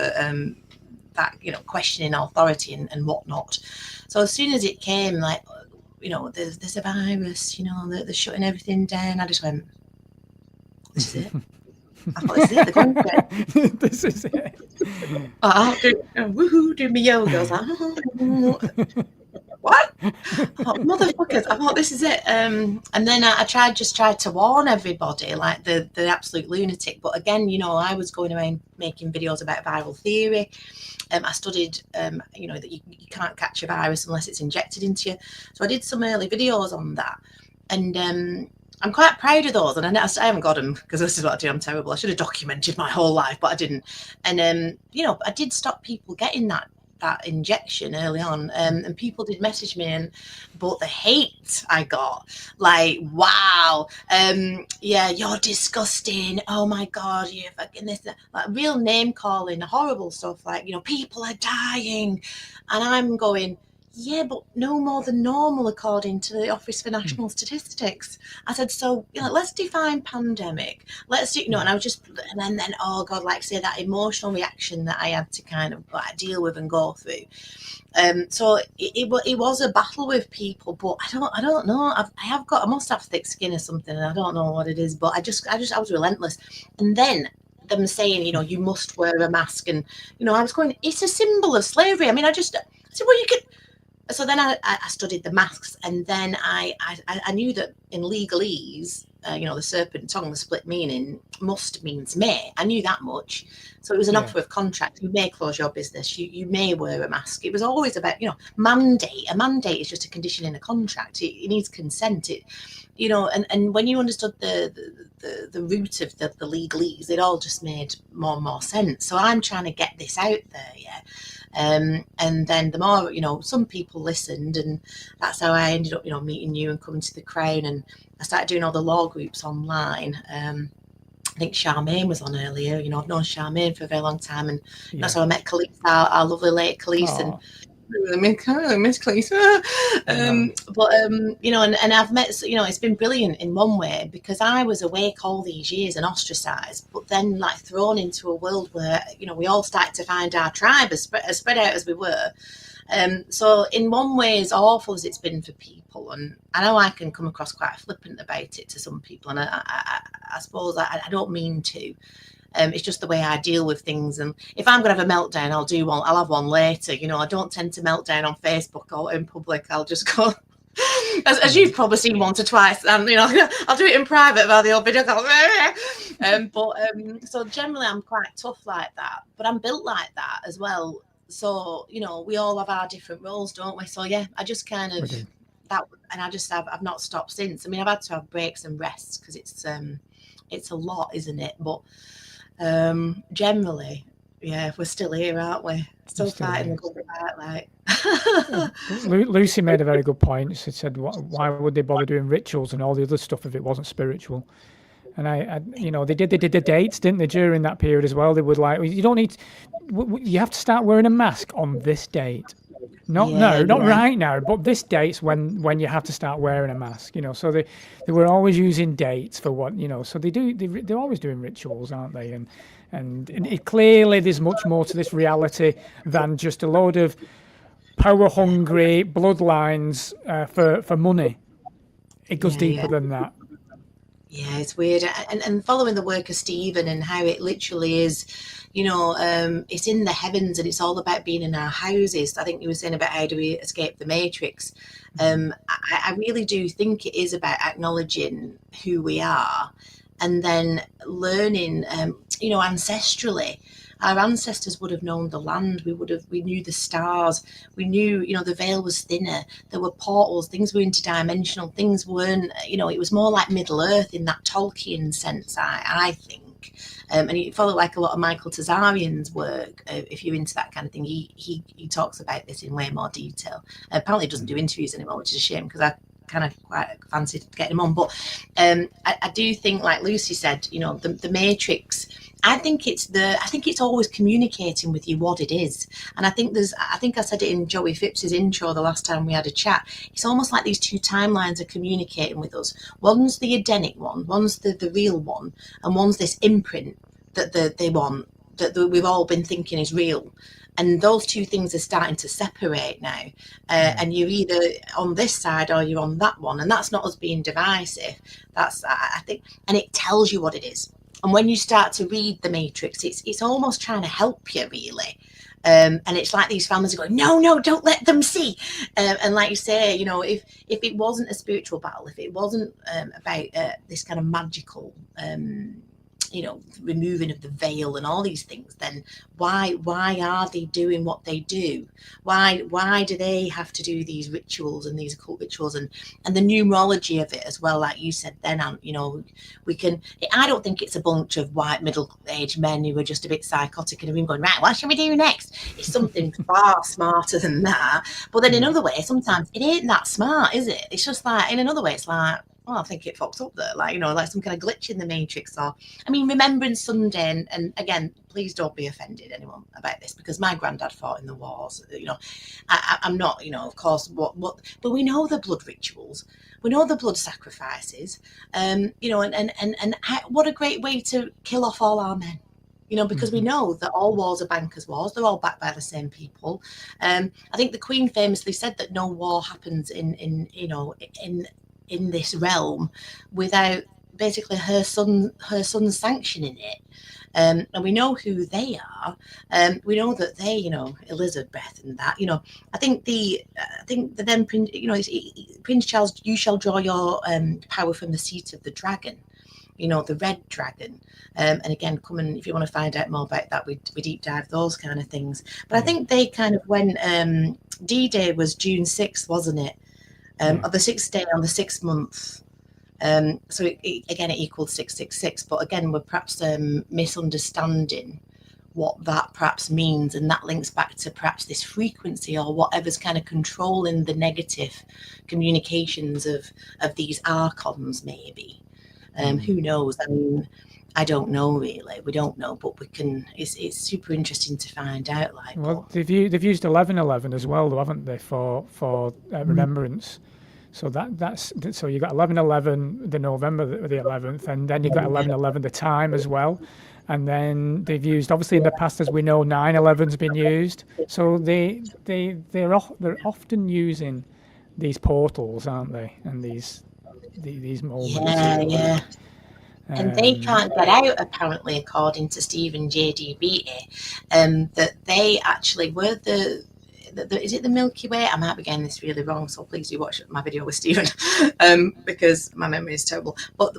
S2: that, questioning authority and whatnot. So as soon as it came, like, there's a virus, they're shutting everything down, I just went, this is it. I thought, this is it, they're going for it.
S1: This is it.
S2: Woohoo, do me yoga. I was like, what? I thought, motherfuckers, I thought, this is it. And then I tried to warn everybody, like the absolute lunatic. But again, I was going around making videos about viral theory. I studied, that you can't catch a virus unless it's injected into you. So I did some early videos on that. And I'm quite proud of those, and I haven't got them because this is what I do. I'm terrible. I should have documented my whole life, but I didn't. And I did stop people getting that injection early on, and people did message me, but the hate I got, like, wow, you're disgusting. Oh my God, you're fucking this, like real name calling, horrible stuff, like, people are dying, and I'm going, yeah, but no more than normal according to the Office for National Statistics. I said, so let's define pandemic. Let's do, and I was just, and then oh God, like say that emotional reaction that I had to kind of like deal with and go through. So it was a battle with people, but I don't know. I must have thick skin or something, and I don't know what it is. But I was relentless. And then them saying, you must wear a mask, and I was going, it's a symbol of slavery. I mean, I said, well, you could. So then I studied the masks, and then I knew that in legalese, the serpent tongue, the split meaning, must means may. I knew that much. So it was an offer of contract. You may close your business. You may wear a mask. It was always about, mandate. A mandate is just a condition in a contract. It needs consent. And when you understood the root of the legalese, it all just made more and more sense. So I'm trying to get this out there, yeah. And then the more, some people listened, and that's how I ended up, meeting you and coming to the Crown, and I started doing all the law groups online. I think Charmaine was on earlier. I've known Charmaine for a very long time, and that's how I met Khalees, our lovely late Khalees, and Miss Khalees. But and I've met, it's been brilliant in one way, because I was awake all these years and ostracized, but then like thrown into a world where we all started to find our tribe as spread out as we were. So in one way, as awful as it's been for people, and I know I can come across quite flippant about it to some people, and I suppose I don't mean to. It's just the way I deal with things, and if I'm going to have a meltdown, I'll have one later. I don't tend to melt down on Facebook or in public. I'll just go, as you've probably seen once or twice, and I'll do it in private via the old video call. So generally I'm quite tough like that, but I'm built like that as well. So we all have our different roles, don't we? So yeah, I just kind of that, and I've not stopped since. I mean, I've had to have breaks and rests because it's a lot, isn't it? But generally, yeah, we're still here, aren't we? Still fighting the good fight, like.
S1: Lucy made a very good point. She said, why would they bother doing rituals and all the other stuff if it wasn't spiritual? And they did the dates, didn't they, during that period as well? They would you don't need, you have to start wearing a mask on this date. Not right now, but this date's when you have to start wearing a mask. So they were always using dates for what, so they're always doing rituals, aren't they? And it, clearly there's much more to this reality than just a load of power hungry bloodlines for money. It goes deeper than that.
S2: Yeah, it's weird. And following the work of Stephen and how it literally is, it's in the heavens, and it's all about being in our houses. I think you were saying about how do we escape the matrix. I really do think it is about acknowledging who we are, and then learning, ancestrally. Our ancestors would have known the land. We knew the stars. We knew, the veil was thinner. There were portals. Things were interdimensional. Things weren't, it was more like Middle Earth in that Tolkien sense, I think. And you follow like a lot of Michael Tazarian's work. If you're into that kind of thing, he talks about this in way more detail. Apparently he doesn't do interviews anymore, which is a shame, because I kind of quite fancied getting him on. But I do think, like Lucy said, the Matrix, I think it's always communicating with you what it is. And I think I said it in Joey Phipps's intro the last time we had a chat. It's almost like these two timelines are communicating with us. One's the Edenic one, one's the real one, and one's this imprint that they want, that we've all been thinking is real. And those two things are starting to separate now. And you're either on this side or you're on that one. And that's not us being divisive. That's, I think, and it tells you what it is. And when you start to read the Matrix, it's almost trying to help you, really. And it's like these families are going, no, don't let them see. And like you say, if it wasn't a spiritual battle, if it wasn't about this kind of magical, removing of the veil and all these things, then why are they doing what they do? Why do they have to do these rituals and these occult rituals and the numerology of it as well? Like you said then, I don't think it's a bunch of white middle-aged men who are just a bit psychotic in a room going, right, what should we do next? It's something far smarter than that. But then in another way, sometimes it ain't that smart, is it? It's just like, in another way, it's like, well, I think it fucked up there, like, you know, like some kind of glitch in the matrix. Or, I mean, Remembrance Sunday, and again, please don't be offended, anyone, about this, because my granddad fought in the wars. You know, I'm not, you know, of course, but we know the blood rituals, we know the blood sacrifices, you know, and what a great way to kill off all our men. You know, because we know that all wars are bankers' wars. They're all backed by the same people. I think the Queen famously said that no war happens in you know, in this realm without basically her son's sanctioning it. And we know who they are. We know that they, you know, Elizabeth and that, you know. I think the then, you know, Prince Charles, you shall draw your power from the seat of the dragon. You know, the red dragon. And again, come and if you want to find out more about that, we deep dive those kind of things. But I think they kind of went, D-Day was June 6th, wasn't it? Or the 6th day on the 6th month. So it equaled 666. But again, we're perhaps misunderstanding what that perhaps means. And that links back to perhaps this frequency or whatever's kind of controlling the negative communications of these archons, maybe. Who knows? I mean, I don't know really. We don't know, but we can. It's super interesting to find out. Like,
S1: well, they've used 1111 as well, though, haven't they, for remembrance? So that's so you got 1111 the November the 11th, and then you got 1111 the time as well, and then they've used, obviously in the past, as we know, 911's been used. So they're often using these portals, aren't they? And these moments.
S2: Yeah. And they can't get out, apparently, according to Stephen J.D. Beattie, that they actually were is it the Milky Way? I might be getting this really wrong, so please do watch my video with Stephen, because my memory is terrible. But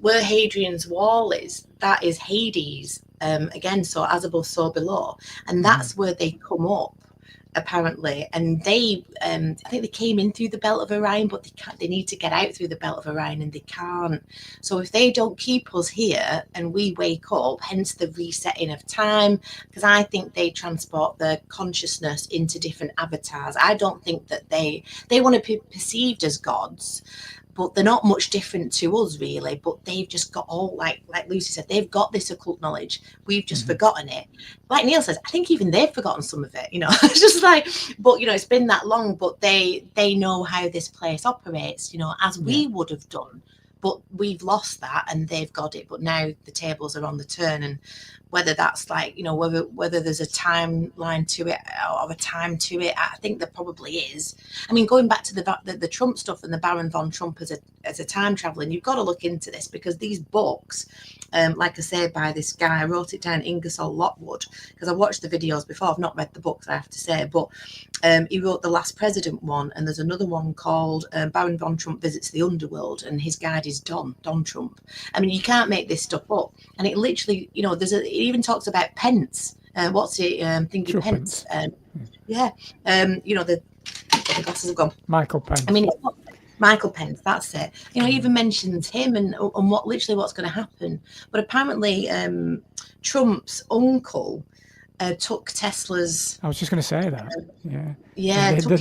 S2: where Hadrian's Wall is, that is Hades, again, so as above, so below. And that's where they come up, apparently, and they I think they came in through the belt of Orion, but they need to get out through the belt of Orion, and they can't. So if they don't keep us here and we wake up, hence the resetting of time, because I think they transport their consciousness into different avatars. I don't think that they want to be perceived as gods, but they're not much different to us, really. But they've just got all, like Lucy said, they've got this occult knowledge. We've just forgotten it. Like Neil says, I think even they've forgotten some of it, you know. It's just like, but, you know, it's been that long, but they know how this place operates, you know, as we would have done. But we've lost that and they've got it. But now the tables are on the turn, and whether that's like, you know, whether there's a timeline to it or a time to it, I think there probably is. I mean, going back to the Trump stuff and the Baron von Trump as a time traveler, and you've got to look into this, because these books, like I say, by this guy, I wrote it down, Ingersoll Lockwood, because I watched the videos before. I've not read the books, I have to say, but he wrote The Last President one, and there's another one called Baron von Trump Visits the Underworld, and his guide is Don Trump. I mean, you can't make this stuff up. And it literally, you know, it even talks about Pence. What's it? Thinking Pence. You know, the glasses have gone.
S1: Michael Pence.
S2: I mean, it's not Michael Pence, that's it. You know, he even mentions him and what's going to happen. But apparently, Trump's uncle took Tesla's.
S1: I was just going to say that.
S2: Took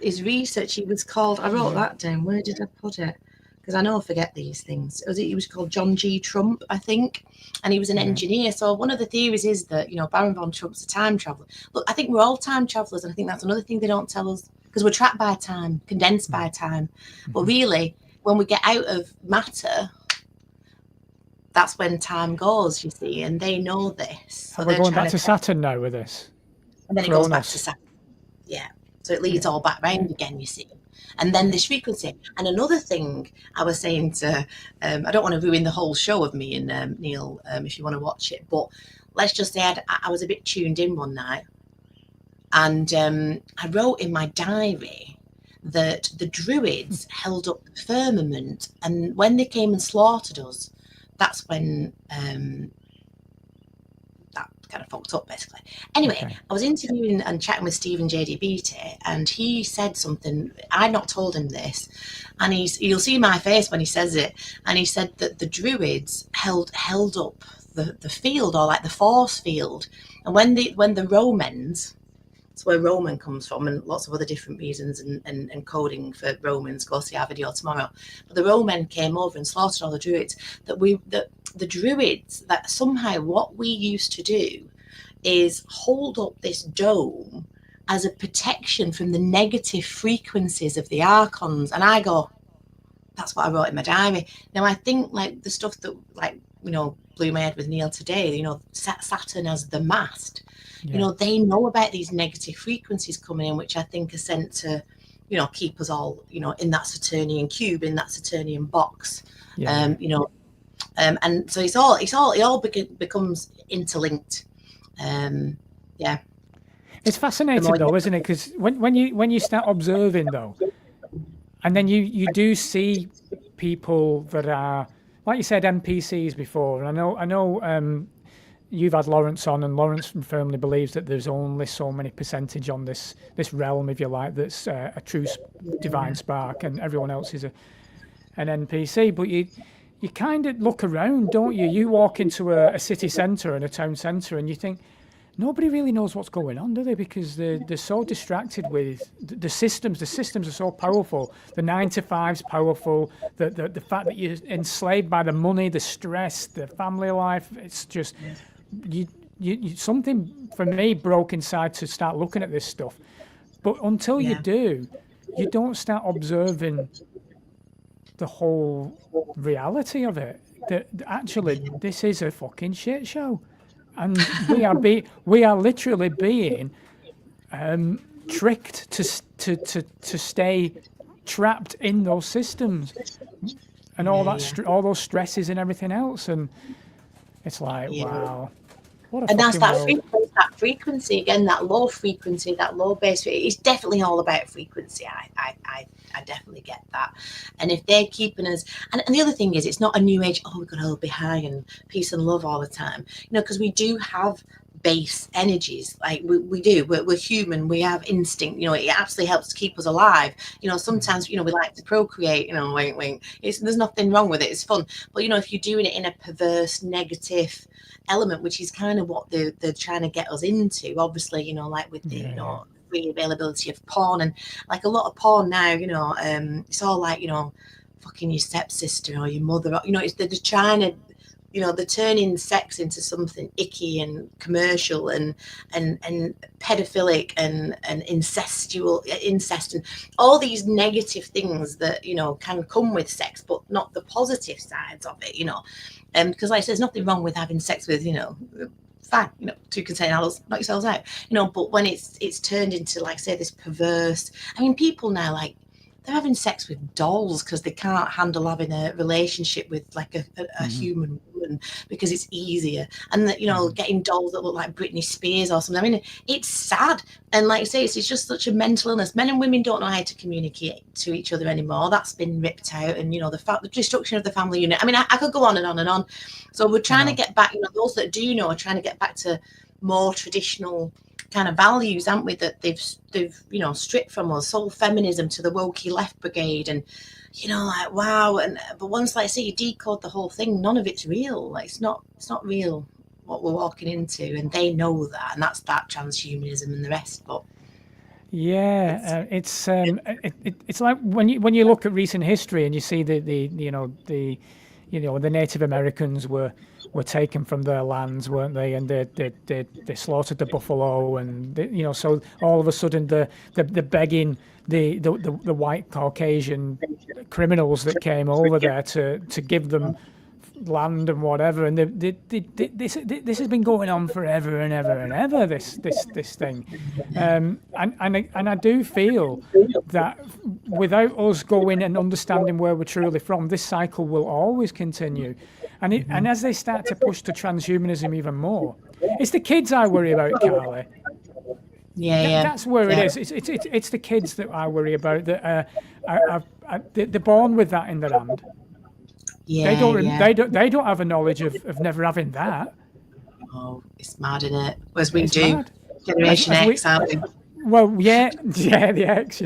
S2: his research. He was called. I wrote that down. Where did I put it? Because I know I forget these things. He was called John G. Trump, I think, and he was an engineer. So one of the theories is that, you know, Baron von Trump's a time traveler. Look, I think we're all time travelers, and I think that's another thing they don't tell us, because we're trapped by time, condensed by time. But really, when we get out of matter, that's when time goes, you see, and they know this.
S1: So we're going back to Saturn now with this.
S2: And then it goes back to Saturn. Yeah. So it leads all back round again, you see. And then this frequency. And another thing I was saying to, I don't want to ruin the whole show of me and Neil, if you want to watch it, but let's just say I was a bit tuned in one night, and I wrote in my diary that the Druids held up the firmament, and when they came and slaughtered us, that's when that kind of fucked up, basically. Anyway, I was interviewing and chatting with Stephen J.D. Beattie, and he said something. I'd not told him this, and you'll see my face when he says it. And he said that the Druids held up the field, or like the force field, and when the Romans It's where Roman comes from, and lots of other different reasons and coding for Romans. Go see our video tomorrow. But the Roman came over and slaughtered all the Druids. The Druids, that somehow what we used to do is hold up this dome as a protection from the negative frequencies of the archons. And I go, that's what I wrote in my diary. Now I think like the stuff that blew my head with Neil today, Saturn as the mast. Yeah. They know about these negative frequencies coming in, which I think are sent to, keep us all, in that Saturnian cube, in that Saturnian box. Yeah. And so it all becomes interlinked. Yeah.
S1: It's fascinating though, isn't it? Because when you start observing though, and then you do see people that are, like you said, NPCs before. And I know. You've had Lawrence on, and Lawrence firmly believes that there's only so many percentage on this realm, if you like, that's a true divine spark, and everyone else is an NPC. But you kind of look around, don't you? You walk into a city centre and a town centre, and you think nobody really knows what's going on, do they? Because they're so distracted with the systems. The systems are so powerful. The 9 to 5's powerful. The fact that you're enslaved by the money, the stress, the family life. It's just. You something for me broke inside to start looking at this stuff, but until you do, you don't start observing the whole reality of it. That actually this is a fucking shit show, and we are literally being tricked to stay trapped in those systems and all all those stresses and everything else, and it's like wow.
S2: And that's that frequency again, that low frequency, that low base. It's definitely all about frequency. I definitely get that. And if they're keeping us, and the other thing is, it's not a new age. Oh, we've got to all be high and peace and love all the time. Because we do have base energies, like we do. We're human. We have instinct. It absolutely helps to keep us alive. Sometimes we like to procreate. Wink, wink. There's nothing wrong with it. It's fun. But if you're doing it in a perverse, negative element, which is kind of what they're trying to get us into, obviously, like with the free availability of porn, and like a lot of porn now, it's all like fucking your stepsister or your mother, they're trying to, they're turning sex into something icky and commercial and pedophilic and incest and all these negative things that can come with sex, but not the positive sides of it, because like I said, there's nothing wrong with having sex with fine, two consenting adults, knock yourselves out, but when it's turned into, like, say, this perverse, people now, like, they're having sex with dolls because they can't handle having a relationship with like a human woman because it's easier, and that getting dolls that look like Britney Spears or something. It's sad, and like I say, it's just such a mental illness. Men and women don't know how to communicate to each other anymore. That's been ripped out, and the destruction of the family unit. I could go on and on and on. So we're trying to get back. Those that do know are trying to get back to more traditional kind of values, aren't we, that they've stripped from us. Soul feminism to the wokey left brigade, and like, wow. But once, like I say, you decode the whole thing, none of it's real. Like, it's not real what we're walking into, and they know that, and that's that transhumanism and the rest. But
S1: it's like when you look at recent history and you see the Native Americans were taken from their lands, weren't they? And they slaughtered the buffalo, and so all of a sudden they're begging the white Caucasian criminals that came over there to give them land and whatever, and this has been going on forever and ever and ever. This thing, and I do feel that without us going and understanding where we're truly from, this cycle will always continue. And as they start to push to transhumanism even more, it's the kids I worry about, Carly. That's where it is. It's the kids that I worry about, that they're born with that in their hand. They don't have a knowledge of never having that.
S2: Oh, it's mad, isn't it? Whereas we do. Mad. Generation X, aren't we?
S1: Well, the X,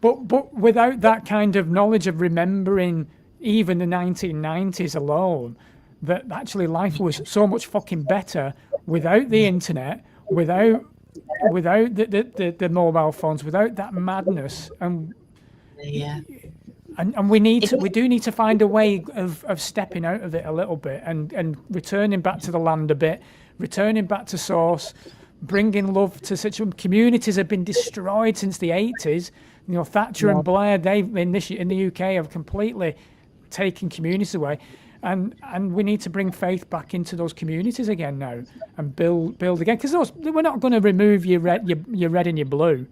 S1: but without that kind of knowledge of remembering even the 1990s alone, that actually life was so much fucking better without the internet, without without the mobile phones, without that madness, and we do need to find a way of stepping out of it a little bit and returning back to the land a bit, returning back to source, bringing love to such communities have been destroyed since the 80s. You know, Thatcher and Blair, they've in the UK have completely taken communities away, and we need to bring faith back into those communities again now and build again, because we're not going to remove your red and your blue.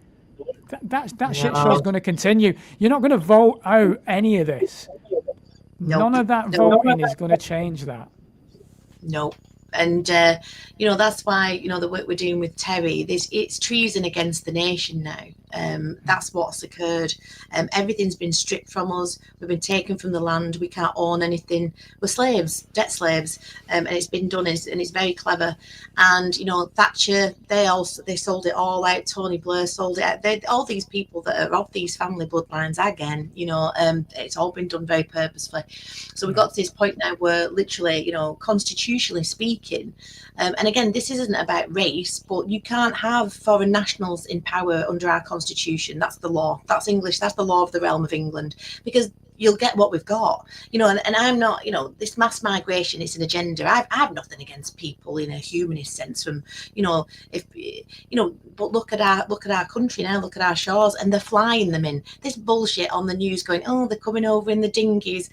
S1: That shit show is going to continue. You're not going to vote out any of this.
S2: Nope.
S1: None of that voting is going to change that.
S2: No. And, you know, that's why, you know, the work we're doing with Terry, it's treason against the nation now. That's what's occurred. Everything's been stripped from us. We've been taken from the land. We can't own anything. We're slaves, debt slaves. And it's been done, and it's very clever. And, you know, Thatcher, they sold it all out. Tony Blair sold it out. All these people that are of these family bloodlines, again, you know, it's all been done very purposefully. So we've got to this point now where literally, you know, constitutionally speaking, and again, this isn't about race, but you can't have foreign nationals in power under our constitution. That's the law. That's English. That's the law of the realm of England, because you'll get what we've got, you know, and I'm not, you know, this mass migration is an agenda. I have nothing against people in a humanist sense from, you know, if, you know, but look at our country now, look at our shores, and they're flying them in. This bullshit on the news going, oh, they're coming over in the dinghies.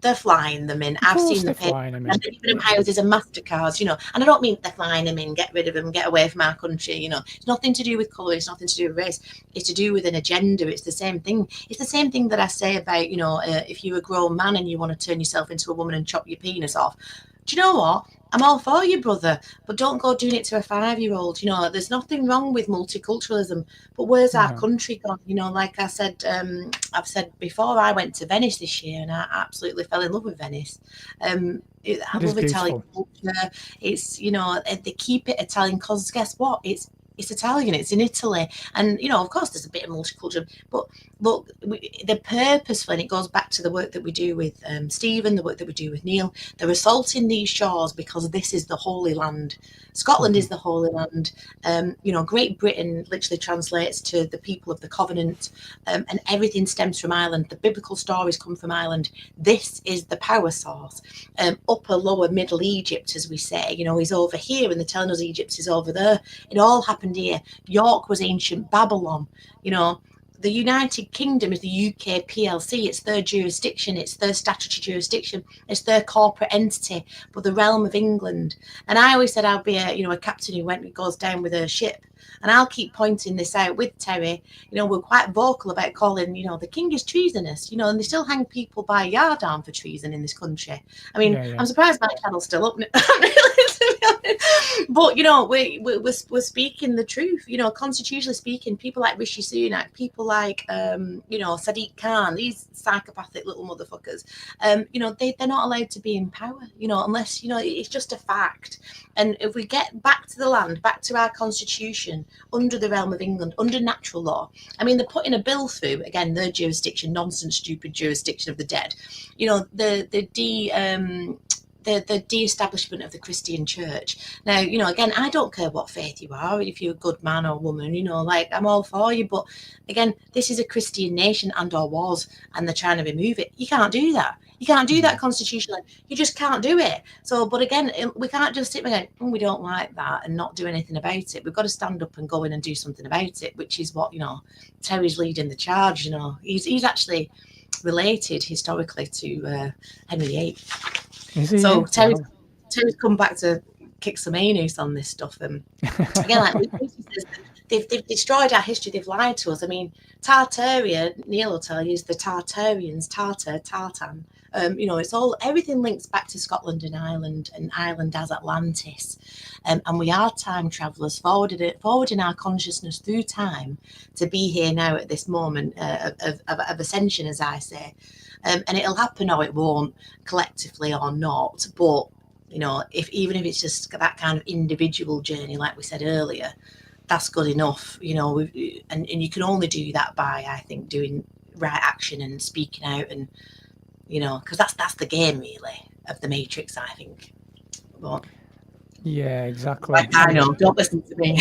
S2: They're flying them in. I've seen the paper, and they're giving them houses and MasterCards, you know, and I don't mean they're flying them in, get rid of them, get away from our country, you know. It's nothing to do with colour, it's nothing to do with race, it's to do with an agenda. It's the same thing. It's the same thing that I say about, you know, if you're a grown man and you want to turn yourself into a woman and chop your penis off. Do you know what? I'm all for you, brother, but don't go doing it to a 5-year-old. You know, there's nothing wrong with multiculturalism, but where's our country gone? You know, like I said, I've said before, I went to Venice this year and I absolutely fell in love with Venice. I love Italian culture. It's, you know, they keep it Italian because guess what? It's Italian, it's in Italy. And, you know, of course, there's a bit of multicultural, but look, the purpose, when it goes back to the work that we do with Stephen, the work that we do with Neil, they're assaulting these shores because this is the Holy Land. Scotland is the Holy Land. You know, Great Britain literally translates to the people of the covenant, and everything stems from Ireland. The biblical stories come from Ireland. This is the power source. Upper, lower, middle Egypt, as we say, you know, is over here, and they're telling us Egypt is over there. It all happened here. York was ancient Babylon. You know, the United Kingdom is the UK PLC. It's their jurisdiction. It's their statutory jurisdiction. It's their corporate entity, but the realm of England. And I always said I'll be a captain who goes down with a ship. And I'll keep pointing this out with Terry. You know, we're quite vocal about calling, you know, the king is treasonous, you know, and they still hang people by a yardarm for treason in this country. I mean, I'm surprised my channel's still up. But, you know, we're speaking the truth. You know, constitutionally speaking, people like Rishi Sunak, people like, you know, Sadiq Khan, these psychopathic little motherfuckers, you know, they're not allowed to be in power, you know, unless, you know, it's just a fact. And if we get back to the land, back to our constitution, under the realm of England, under natural law, I mean, they're putting a bill through, again, their jurisdiction, nonsense, stupid jurisdiction of the dead, you know, the de-establishment of the Christian church. Now, you know, again, I don't care what faith you are, if you're a good man or woman, you know, like, I'm all for you, but again, this is a Christian nation, and or was, and they're trying to remove it. You can't do that. You can't do that constitutionally. You just can't do it. So, but again, we can't just sit there going, we don't like that and not do anything about it. We've got to stand up and go in and do something about it, which is what, you know, Terry's leading the charge, you know. He's actually related historically to Henry VIII. So Terry's come back to kick some anus on this stuff. And again, like they've destroyed our history. They've lied to us. I mean, Tartaria, Neil will tell you, is the Tartarians, Tartan. You know, it's all, everything links back to Scotland and Ireland as Atlantis. And we are time travellers, forwarding our consciousness through time to be here now at this moment of ascension, as I say. And it'll happen or it won't, collectively or not. But, you know, even if it's just that kind of individual journey, like we said earlier, that's good enough, you know. And you can only do that by, I think, doing right action and speaking out, and, you know, because that's the game, really, of the Matrix, I think. But,
S1: yeah, exactly.
S2: I know, don't listen to me.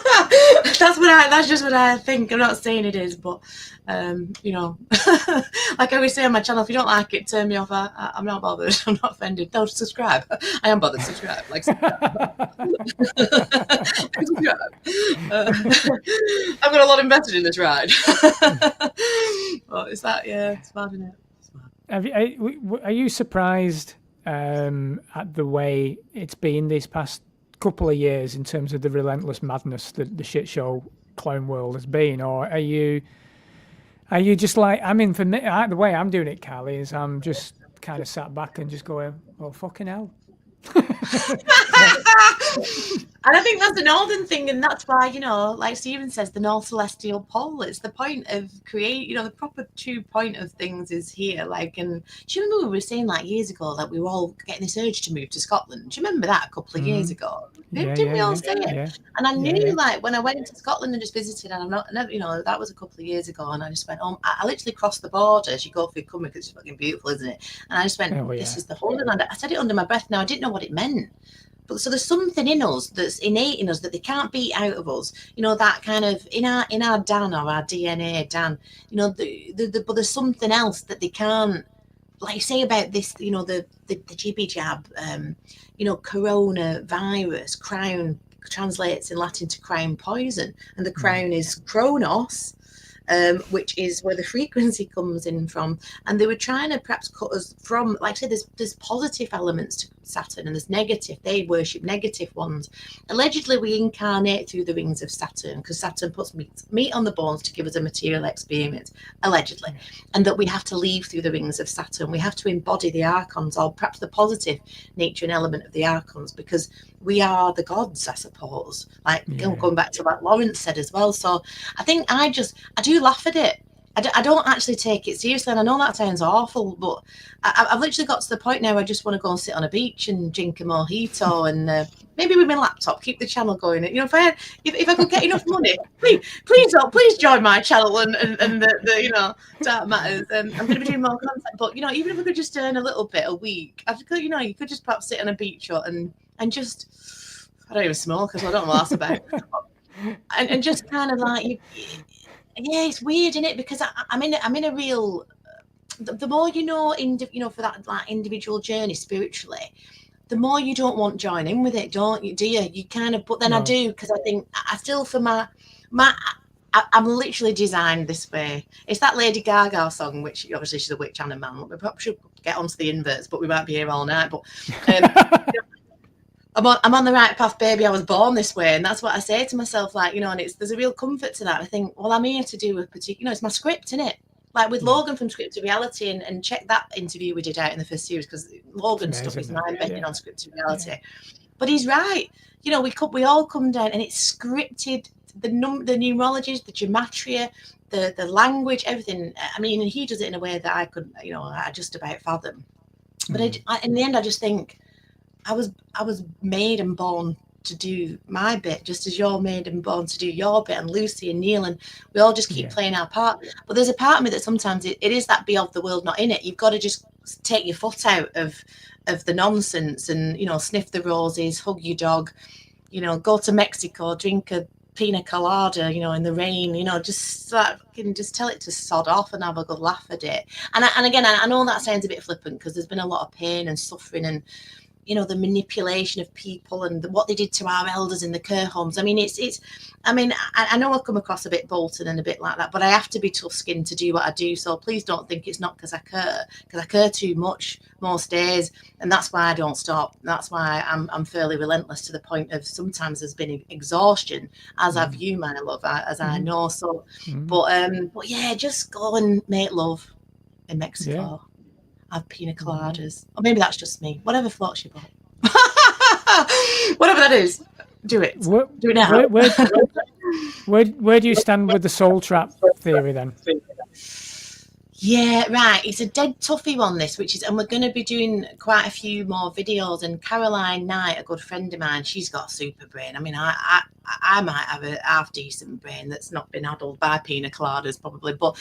S2: That's just what I think. I'm not saying it is, but you know, like I always say on my channel, if you don't like it, turn me off. I'm not bothered. I'm not offended. Don't subscribe. I am bothered. Subscribe. Like subscribe. Subscribe. I've got a lot invested in this ride. Well, it's that, yeah, it's bad, isn't it? It's bad.
S1: Are you surprised at the way it's been this past couple of years in terms of the relentless madness that the shit show clown world has been, or are you just like, I mean, for me, the way I'm doing it, Callie, is I'm just kind of sat back and just going, well, fucking hell.
S2: And I think that's the northern thing, and that's why, you know, like Stephen says, the North Celestial Pole, it's the point of create, you know, the proper true point of things is here. Like, and do you remember we were saying like years ago that we were all getting this urge to move to Scotland? Do you remember that a couple of years ago? Didn't we all say it?
S1: Yeah.
S2: And I knew, like, when I went to Scotland and just visited, and you know, that was a couple of years ago, and I just went, I literally crossed the border as you go through Cumberland, because it's fucking beautiful, isn't it? And I just went, this is the Holy Land. I said it under my breath. Now I didn't know what it meant. But so there's something in us that's innate in us that they can't beat out of us. You know, that kind of in our Dan, or our DNA, Dan. You know, but there's something else that they can't, like, say about this. You know, the jibby jab. You know, coronavirus. Crown translates in Latin to crown poison, and the crown is Kronos. Which is where the frequency comes in from. And they were trying to perhaps cut us from, like I said, there's positive elements to Saturn and there's negative. They worship negative ones. Allegedly, we incarnate through the rings of Saturn, because Saturn puts meat on the bones to give us a material experience, allegedly. And that we have to leave through the rings of Saturn. We have to embody the archons, or perhaps the positive nature and element of the archons, because we are the gods, I suppose. Like, going back to what Lawrence said as well. So I think I do laugh at it. I don't actually take it seriously, and I know that sounds awful, but I've literally got to the point now where I just want to go and sit on a beach and drink a mojito and maybe with my laptop keep the channel going. You know, if I could get enough money, please join my channel and the you know, Dark Matters. I'm going to be doing more content, but you know, even if I could just earn a little bit a week, you know, you could just perhaps sit on a beach hut and just, I don't even smoke, because I don't know what that's about, and just kind of like yeah, it's weird, isn't it? Because I'm in a real. The more you know, you know, for that like individual journey spiritually, the more you don't want to join in with it, don't you? Do you? You kind of, but then I do, because I think I still, for I'm literally designed this way. It's that Lady Gaga song, which obviously she's a witch and a man. We probably should get onto the inverts, but we might be here all night. But I'm on the right path, baby. I was born this way, and that's what I say to myself. Like, you know, and there's a real comfort to that. I think, well, I'm here to do a particular, you know, it's my script, isn't it? Like with Logan from Script to Reality, and check that interview we did out in the first series, because Logan's stuff is mind-bending on Script to Reality. But he's right. You know, we all come down, and it's scripted. The numerologies, the gematria, the language, everything. I mean, and he does it in a way that I could, you know, I just about fathom. But in the end, I just think I was made and born to do my bit, just as you're made and born to do your bit, and Lucy and Neil, and we all just keep playing our part. But there's a part of me that sometimes it is that be of the world, not in it. You've got to just take your foot out of the nonsense, and, you know, sniff the roses, hug your dog, you know, go to Mexico, drink a pina colada, you know, in the rain, you know, just tell it to sod off and have a good laugh at it. And again, I know that sounds a bit flippant, because there's been a lot of pain and suffering, and, you know, the manipulation of people and what they did to our elders in the care homes. I mean, I mean, I know I come across a bit Bolton and a bit like that, but I have to be tough-skinned to do what I do. So please don't think it's not because I care too much most days, and that's why I don't stop. That's why I'm fairly relentless, to the point of sometimes there's been exhaustion, as have you, my love, as I know. So, but yeah, just go and make love in Mexico. Yeah. Have pina coladas, or maybe that's just me. Whatever floats your boat. Whatever that is, do it. Do it now.
S1: Where do you stand with the soul trap theory then?
S2: Yeah, right. It's a dead toughie one, this, and we're going to be doing quite a few more videos. And Caroline Knight, a good friend of mine, she's got a super brain. I mean, I might have a half decent brain that's not been addled by pina coladas, probably, but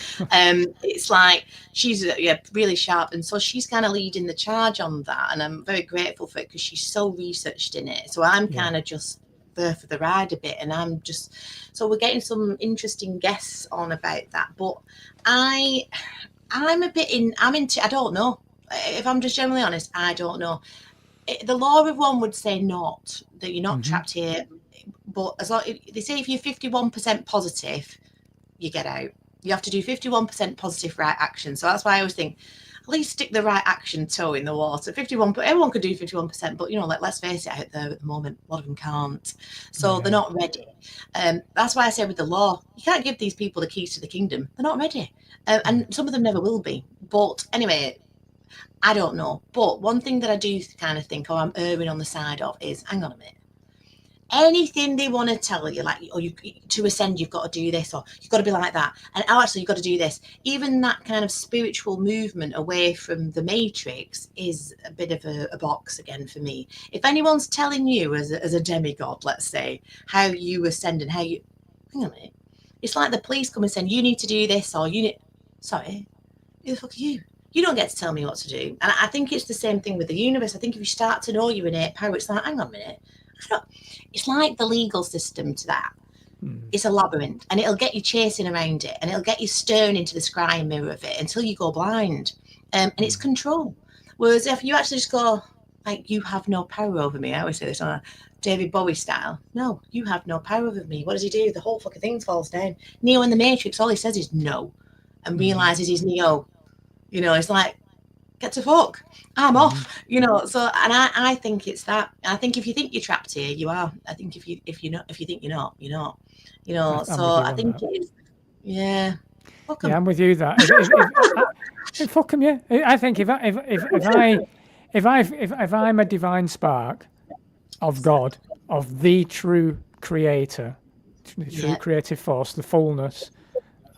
S2: it's like she's really sharp, and so she's kind of leading the charge on that, and I'm very grateful for it, because she's so researched in it. So I'm kind of just there for the ride a bit, and so we're getting some interesting guests on about that. But I'm into, I don't know. If I'm just generally honest, I don't know. The law of one would say not, that you're not trapped here. But as long, they say if you're 51% positive, you get out. You have to do 51% positive right action. So that's why I always think, at least stick the right action toe in the water. 51, everyone could do 51%, but let's face it, out there at the moment, a lot of them can't. So they're not ready. That's why I say with the law, you can't give these people the keys to the kingdom. They're not ready. And some of them never will be. But anyway, I don't know. But one thing that I do kind of think, I'm erring on the side of, is, hang on a minute. Anything they want to tell you, like, to ascend, you've got to do this, or you've got to be like that, and actually you've got to do this. Even that kind of spiritual movement away from the matrix is a bit of a box again for me. If anyone's telling you as a demigod, let's say, how you ascend and how you, hang on a minute, it's like the police come and say, you need to do this, or sorry, who the fuck are you? You don't get to tell me what to do. And I think it's the same thing with the universe. I think if you start to know your innate power, it's like, hang on a minute, it's like the legal system to that. It's a labyrinth, and it'll get you chasing around it, and it'll get you staring into the scrying mirror of it until you go blind. And it's control. Whereas if you actually just go, like, you have no power over me, I always say this on a David Bowie style. No, you have no power over me. What does he do? The whole fucking thing falls down. Neo in the Matrix, all he says is no, and realizes he's Neo. It's like, get to fuck, I'm off, so, and I think it's that. I think if you think you're trapped here, you are. I think if you think you're not, you're not, so I think it is, fuck 'em.
S1: I'm with you that fuck 'em, yeah. I think if I'm a divine spark of God, of the true creator, the true creative force, the fullness,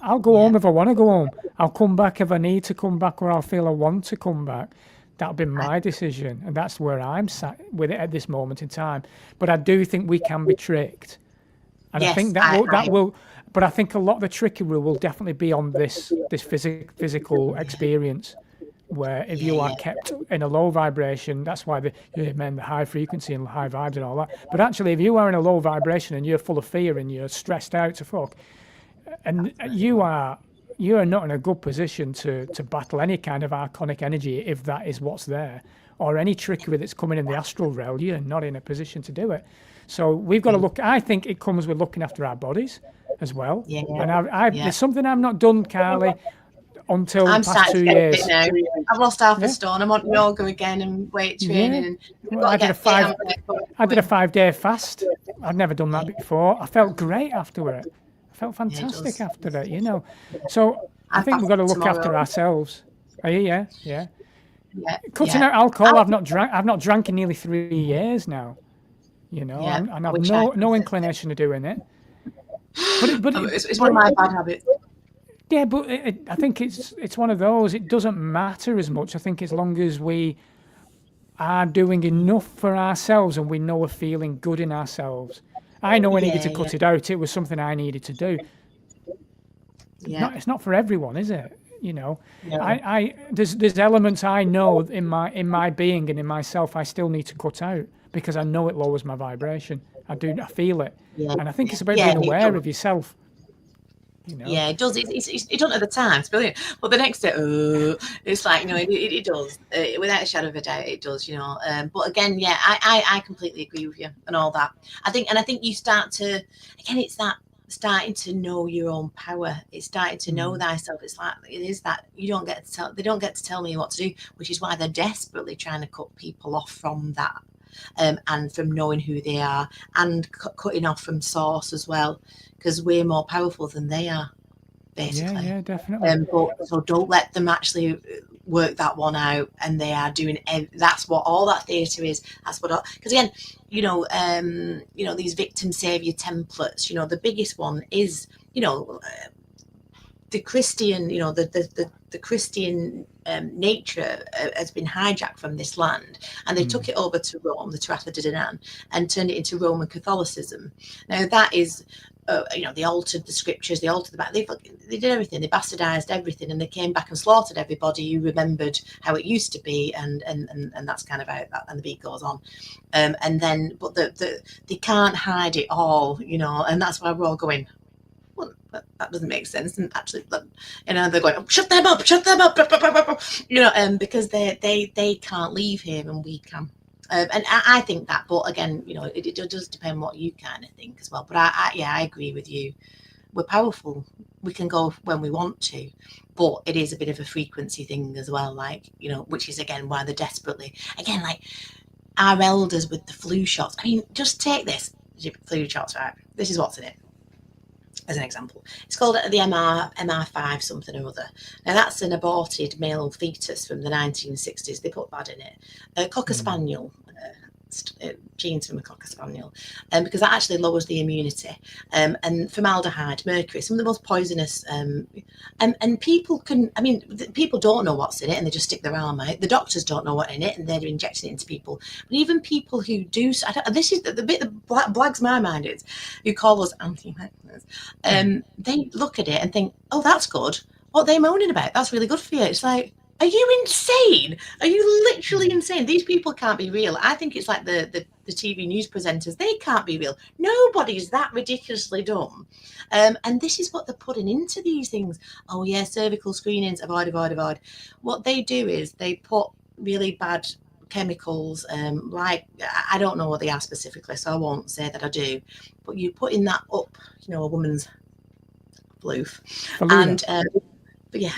S1: I'll go home if I want to go home. I'll come back if I need to come back, or I'll feel I want to come back. That'll be my decision, and that's where I'm sat with it at this moment in time. But I do think we can be tricked, and I think that will. But I think a lot of the trickery will definitely be on this physical experience, where if you are kept in a low vibration, that's why the high frequency and high vibes and all that. But actually, if you are in a low vibration and you're full of fear and you're stressed out to fuck, and you are not in a good position to battle any kind of archonic energy if that is what's there, or any trickery that's coming in the astral realm. You're not in a position to do it. So we've got to look. I think it comes with looking after our bodies as well. And there's something I've not done, Carly, until the past 2 years.
S2: Now. I've lost half a stone. I'm on yoga again and weight training. And
S1: I did a 5-day fast. I'd never done that before. I felt great after it. Felt fantastic after it, So I think we've got to look after ourselves. Yeah. Cutting out alcohol, I've not drank in nearly 3 years now. And I've no inclination to doing it. But
S2: it's one of my bad habits.
S1: Yeah, but I think it's one of those. It doesn't matter as much. I think as long as we are doing enough for ourselves and we know we're feeling good in ourselves. I know I needed to cut it out. It was something I needed to do. It's not for everyone, is it? There's elements I know in my being and in myself I still need to cut out because I know it lowers my vibration. I feel it, and I think it's about being aware of yourself.
S2: Yeah, it does. It don't at the time. It's brilliant, but the next day, it's like it does. Without a shadow of a doubt, it does. But again, I completely agree with you and all that. I think you start to, again, it's that starting to know your own power. It's starting to know thyself. It's like it is that they don't get to tell me what to do, which is why they're desperately trying to cut people off from that. And from knowing who they are, and cutting off from source as well, because we're more powerful than they are, basically.
S1: Yeah, definitely.
S2: So don't let them actually work that one out, and they are doing. That's what all that theatre is. That's what. Because again, these victim savior templates. The biggest one is the Christian, the Christian nature has been hijacked from this land, and they took it over to Rome, the Tratta di Dinan, and turned it into Roman Catholicism. Now that is, they altered the scriptures, they altered the back, they did everything, they bastardized everything, and they came back and slaughtered everybody who remembered how it used to be, and that's kind of how that, and the beat goes on, and then but they can't hide it all, and that's why we're all going, well, that doesn't make sense. And actually, they're going, shut them up, because they can't leave here and we can. And I think that, but again, it does depend what you kind of think as well. But I agree with you. We're powerful. We can go when we want to, but it is a bit of a frequency thing as well. Which is again why they're desperately, again, like our elders with the flu shots. I mean, just take this flu shots, right? This is what's in it. As an example, it's called the MR5 something or other. Now that's an aborted male fetus from the 1960s. They put that in it. A cocker spaniel, genes from a cocker spaniel, because that actually lowers the immunity. And formaldehyde, mercury, some of the most poisonous. And people people don't know what's in it, and they just stick their arm out. The doctors don't know what's in it, and they're injecting it into people. But even people who do, this is the bit that blags my mind is, who call us anti-vaxxers. They look at it and think, oh, that's good. What are they moaning about? That's really good for you. It's like, are you insane? Are you literally insane? These people can't be real. I think it's like the TV news presenters. They can't be real. Nobody's that ridiculously dumb. And this is what they're putting into these things. Oh, yeah, cervical screenings, avoid. What they do is they put really bad chemicals, like, I don't know what they are specifically, so I won't say that I do. But you put in that up, a woman's floof. And... but yeah,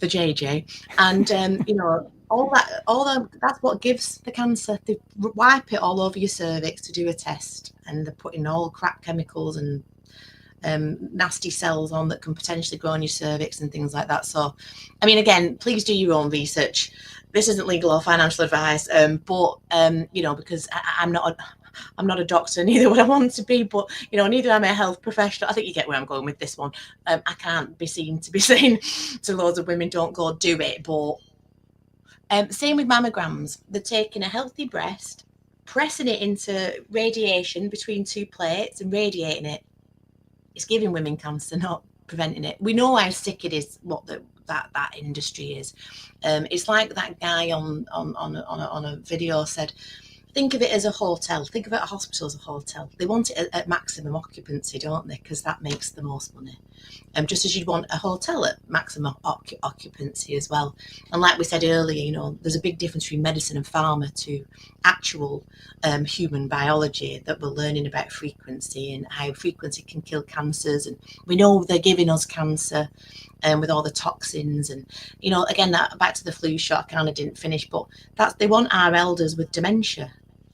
S2: for JJ, and that's what gives the cancer. They wipe it all over your cervix to do a test, and they're putting all crap chemicals and nasty cells on that can potentially grow on your cervix and things like that. So, I mean, again, please do your own research. This isn't legal or financial advice, but because I'm not a doctor, neither would I want to be, but neither am I a health professional. I think you get where I'm going with this one. I can't be seen to be saying to loads of women, don't go do it. But same with mammograms. They're taking a healthy breast, pressing it into radiation between two plates and radiating it. It's giving women cancer, not preventing it. We know how sick it is, what that industry is. It's like that guy on a video said, think of it as a hotel. Think of it, a hospital as a hotel. They want it at maximum occupancy, don't they? Because that makes the most money. Just as you'd want a hotel at maximum occupancy as well. And like we said earlier, there's a big difference between medicine and pharma to actual human biology, that we're learning about frequency and how frequency can kill cancers. And we know they're giving us cancer with all the toxins. And, again, back to the flu shot, I kind of didn't finish, but they want our elders with dementia.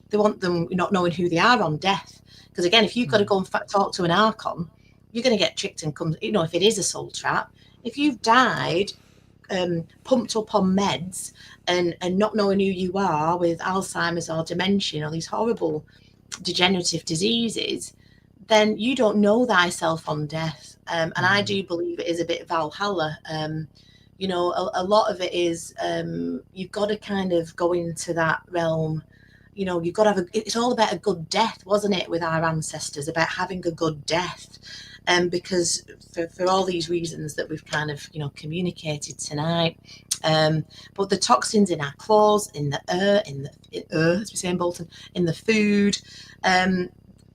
S2: They want them not knowing who they are on death. Because again, if you've got to go and talk to an archon, you're going to get tricked and come, if it is a soul trap. If you've died, pumped up on meds and not knowing who you are with Alzheimer's or dementia or these horrible degenerative diseases, then you don't know thyself on death. And I do believe it is a bit Valhalla. A lot of it is you've got to kind of go into that realm. You've got to have it's all about a good death, wasn't it, with our ancestors, about having a good death. Because for all these reasons that we've kind of, communicated tonight. But the toxins in our clothes, in the air, as we say in Bolton, in the food,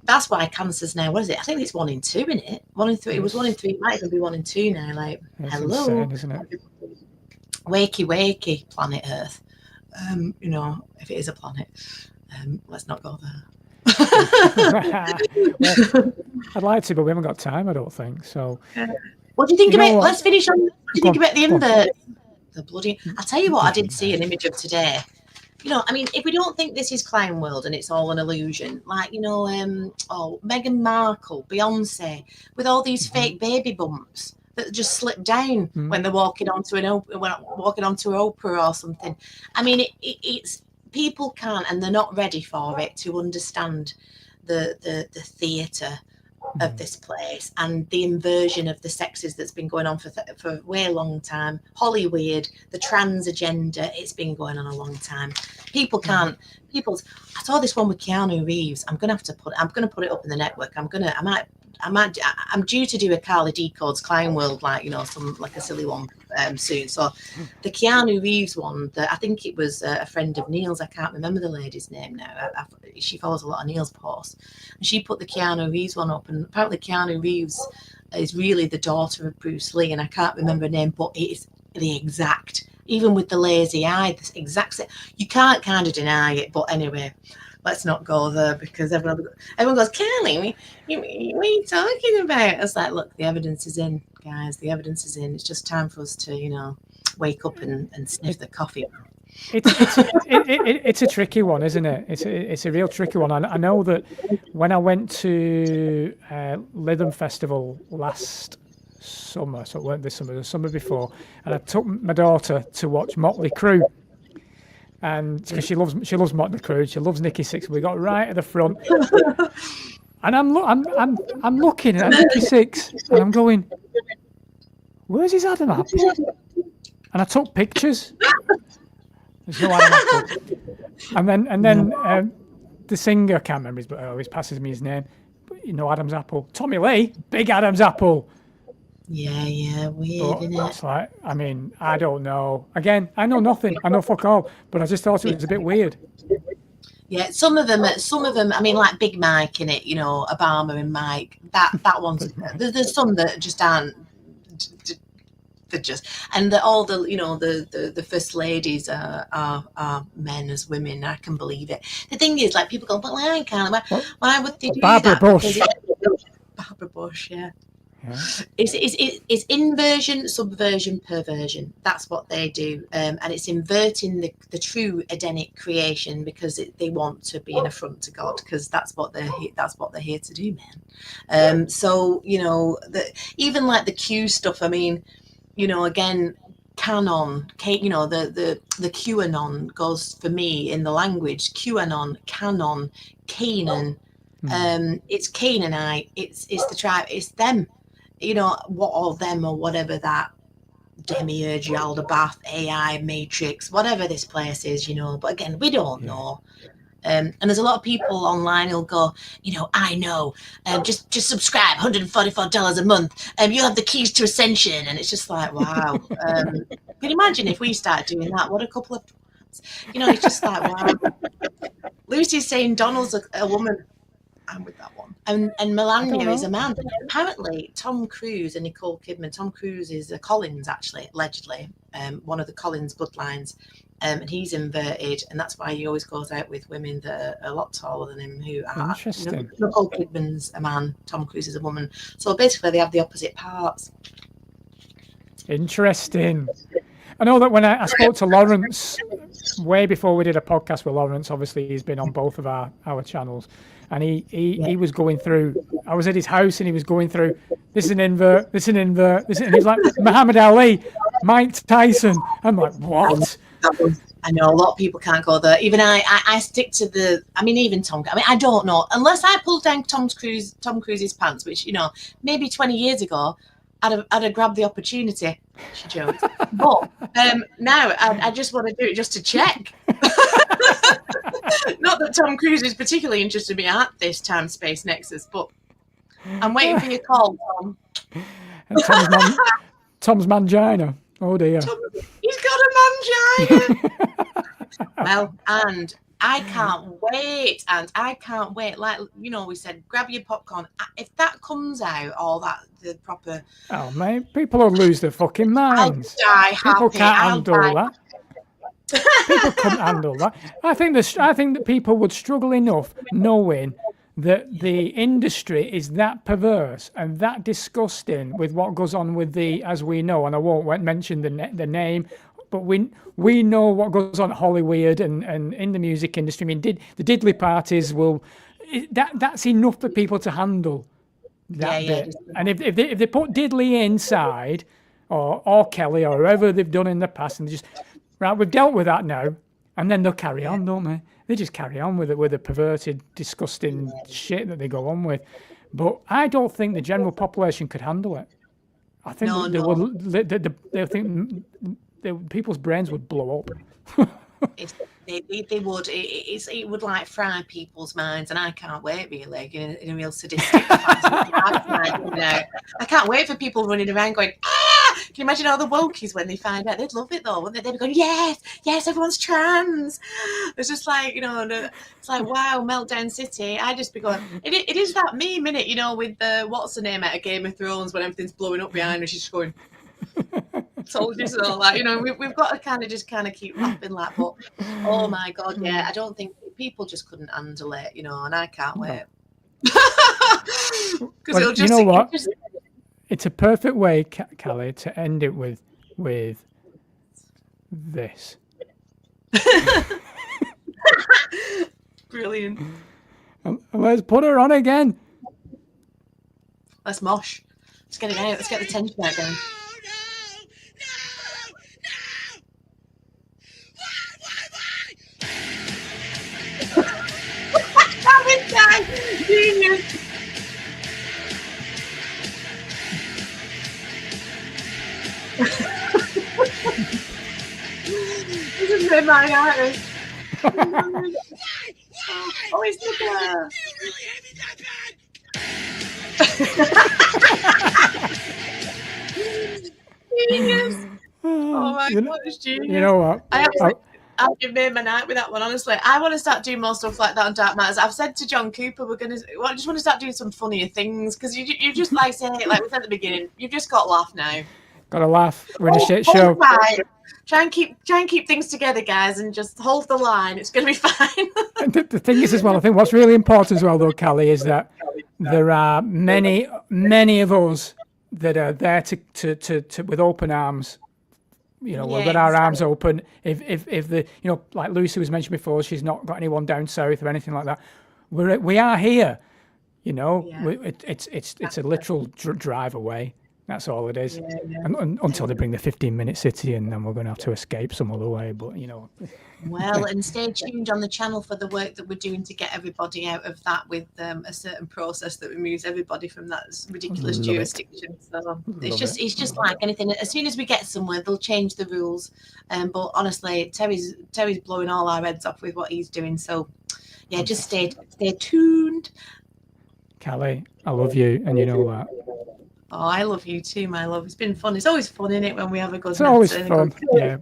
S2: that's why cancer's now, what is it? I think it's 1 in 2, isn't it? 1 in 3. It was 1 in 3. It might even be 1 in 2 now. Like,
S1: that's
S2: hello,
S1: insane, isn't it?
S2: Wakey, planet Earth. If it is a planet, let's not go there.
S1: Well, I'd like to, but we haven't got time, I don't think. So,
S2: what do you think about? Let's finish on. What do you think about the bloody? I'll tell you what. I did see an image of today. If we don't think this is clown world and it's all an illusion, like Meghan Markle, Beyonce, with all these fake baby bumps that just slip down when they're walking onto Oprah or something. It's people can't, and they're not ready for it to understand the theatre of this place and the inversion of the sexes that's been going on for a way long time. Hollywood, the trans agenda, it's been going on a long time. People can't. I saw this one with Keanu Reeves. I'm gonna put it up in the network. I'm due to do a Carly Decode's Clown World, like a silly one soon. So the Keanu Reeves one, that I think it was a friend of Neil's. I can't remember the lady's name now. She follows a lot of Neil's posts, and she put the Keanu Reeves one up. And apparently Keanu Reeves is really the daughter of Bruce Lee, and I can't remember her name, but it is the exact. Even with the lazy eye, the exact same. You can't kind of deny it, but anyway. Let's not go there because everyone goes, Kelly, what are you talking about? I was like, look, the evidence is in, guys. The evidence is in. It's just time for us to, wake up and sniff the coffee.
S1: It's a tricky one, isn't it? It's a real tricky one. I know that when I went to Lytham Festival last summer, so it weren't this summer, the summer before, and I took my daughter to watch Motley Crue. And because she loves Motley Crue, she loves Nikki Sixx. We got right at the front, and I'm looking at Nikki Sixx, and I'm going, "Where's his Adam apple?" And I took pictures. There's no Adam apple. And then the singer, I can't remember but he always passes me his name. But, Adam's apple. Tommy Lee, big Adam's apple.
S2: Yeah, weird, isn't it?
S1: It's like, I don't know. Again, I know nothing. I know fuck all. But I just thought it was a bit weird.
S2: Yeah, some of them. Like Big Mike in it, Obama and Mike. That one's. There's some that just aren't. They're just, and all the first ladies are men as women. I can believe it. The thing is, like, people go, but why can't? Why would they do
S1: Barbara
S2: that?
S1: Bush.
S2: Barbara Bush, yeah. Yeah. It's inversion, subversion, perversion. That's what they do, and it's inverting the true Edenic creation because they want to be an affront to God, because that's what they're here to do, man. So even like the Q stuff. Again, canon, the QAnon goes for me in the language. QAnon, canon, Canaan. It's Canaanite. It's the tribe. It's them. What or them or whatever that demiurge, Aldebath, AI, Matrix, whatever this place is, But again, we don't know. And there's a lot of people online who'll go, I know, just subscribe, $144 a month, you'll have the keys to ascension. And it's just like, wow. Can you imagine if we start doing that? What a couple of, it's just like, wow. Lucy's saying Donald's a woman. I'm with that one. And Melania is a man. Apparently, Tom Cruise and Nicole Kidman. Tom Cruise is a Collins, actually, allegedly, one of the Collins bloodlines. And he's inverted, and that's why he always goes out with women that are a lot taller than him. Who are
S1: interesting?
S2: Nicole Kidman's a man, Tom Cruise is a woman. So basically, they have the opposite parts.
S1: Interesting. I know that when I spoke to Lawrence way before we did a podcast with Lawrence, obviously he's been on both of our channels, and he was going through. I was at his house and he was going through. This is an invert. This is an invert. And he's like Muhammad Ali, Mike Tyson. I'm like, what?
S2: I know a lot of people can't go there. Even I stick to even Tom. I don't know unless I pull down Tom Cruise's pants, which maybe 20 years ago I'd have grabbed the opportunity. She joked, but now I just want to do it just to check. Not that Tom Cruise is particularly interested in me at this time space nexus, but I'm waiting for your call, Tom.
S1: And Tom's mangina. Oh dear.
S2: He's got a mangina. Well, and I can't wait. Like, we said, grab your popcorn. If that comes out, or the proper...
S1: Oh, mate, people will lose their fucking minds.
S2: I'll die happy.
S1: People can't handle that. People couldn't handle that. I think that people would struggle enough knowing that the industry is that perverse and that disgusting with what goes on with as we know, and I won't mention the name, but we know what goes on at Hollywood and in the music industry. The diddly parties that's enough for people to handle that bit. And if they put diddly inside, or Kelly, or whoever they've done in the past, and just, right, we've dealt with that now, and then they'll carry on, don't they? they just carry on with it, with the perverted, disgusting shit that they go on with. But I don't think the general population could handle it. I think they think people's brains would blow up.
S2: They would. It would like fry people's minds, and I can't wait really in a real sadistic fashion. I can't wait for people running around going, ah! Can you imagine all the wokies when they find out? They'd love it though, wouldn't they? They'd be going, yes, everyone's trans. It's just like, it's like, wow, Meltdown City. I just be going, it is that meme, innit? With the what's her name out of Game of Thrones when everything's blowing up behind her, she's just going. Told you so, like, we've got to kind of keep laughing, like, but oh my god, yeah, I don't think people just couldn't handle it, and I can't wait. Because it'll just,
S1: what? It's a perfect way, Callie, to end it with this.
S2: Brilliant.
S1: Let's put her on again.
S2: Let's mosh. Let's get it out. Let's get the tension out again. Genius. This is made my heart. Oh, he's the girl. Do you really hate me that bad? Genius. Oh my god, it's genius.
S1: You know what?
S2: You've made my night with that one, honestly. I want to start doing more stuff like that on Dark Matters. I've said to John Cooper, I just want to start doing some funnier things, because you just like we said at the beginning, you've just got to laugh now.
S1: Got to laugh. We're in a shit show.
S2: Try and keep things together, guys, and just hold the line. It's going to be fine.
S1: The thing is, as well, I think what's really important as well, though, Callie, is that there are many of us that are there to with open arms. We've got our arms open. If the like Lucy was mentioned before, she's not got anyone down south or anything like that. We are here. It's a literal drive away. That's all it is. And until they bring the 15-minute city in, then we're going to have to escape some other way. But
S2: Well, and stay tuned on the channel for the work that we're doing to get everybody out of that with a certain process that removes everybody from that ridiculous jurisdiction. So it's just like anything. As soon as we get somewhere, they'll change the rules. But honestly, Terry's blowing all our heads off with what he's doing. So yeah, just stay tuned.
S1: Callie, I love you, and you know that.
S2: Oh, I love you too, my love. It's been fun. It's always fun, isn't it, when we have a good
S1: It's always fun, yeah.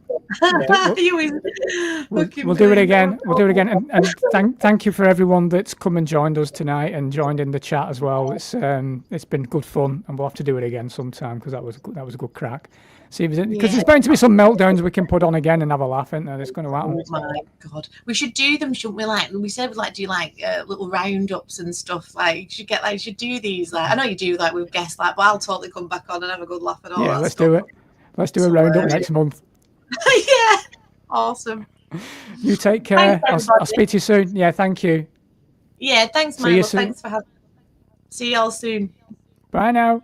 S1: We'll do it again. We'll do it again. And thank you for everyone that's come and joined us tonight and joined in the chat as well. It's been good fun, and we'll have to do it again sometime, because that was a good crack. See, because there's bound to be some meltdowns we can put on again and have a laugh, isn't there? It's going to happen.
S2: Oh my god, we should do them, shouldn't we? Like we said, we'd do little roundups and stuff. Like you should do these. Like I know you do, like with guests, but I'll totally come back on and have a good laugh and all.
S1: Yeah, let's do it. Let's do a roundup next month.
S2: Yeah, awesome.
S1: You take care. I'll speak to you soon. Yeah, thank you.
S2: Yeah, thanks, Michael. Thanks for having. See y'all soon.
S1: Bye now.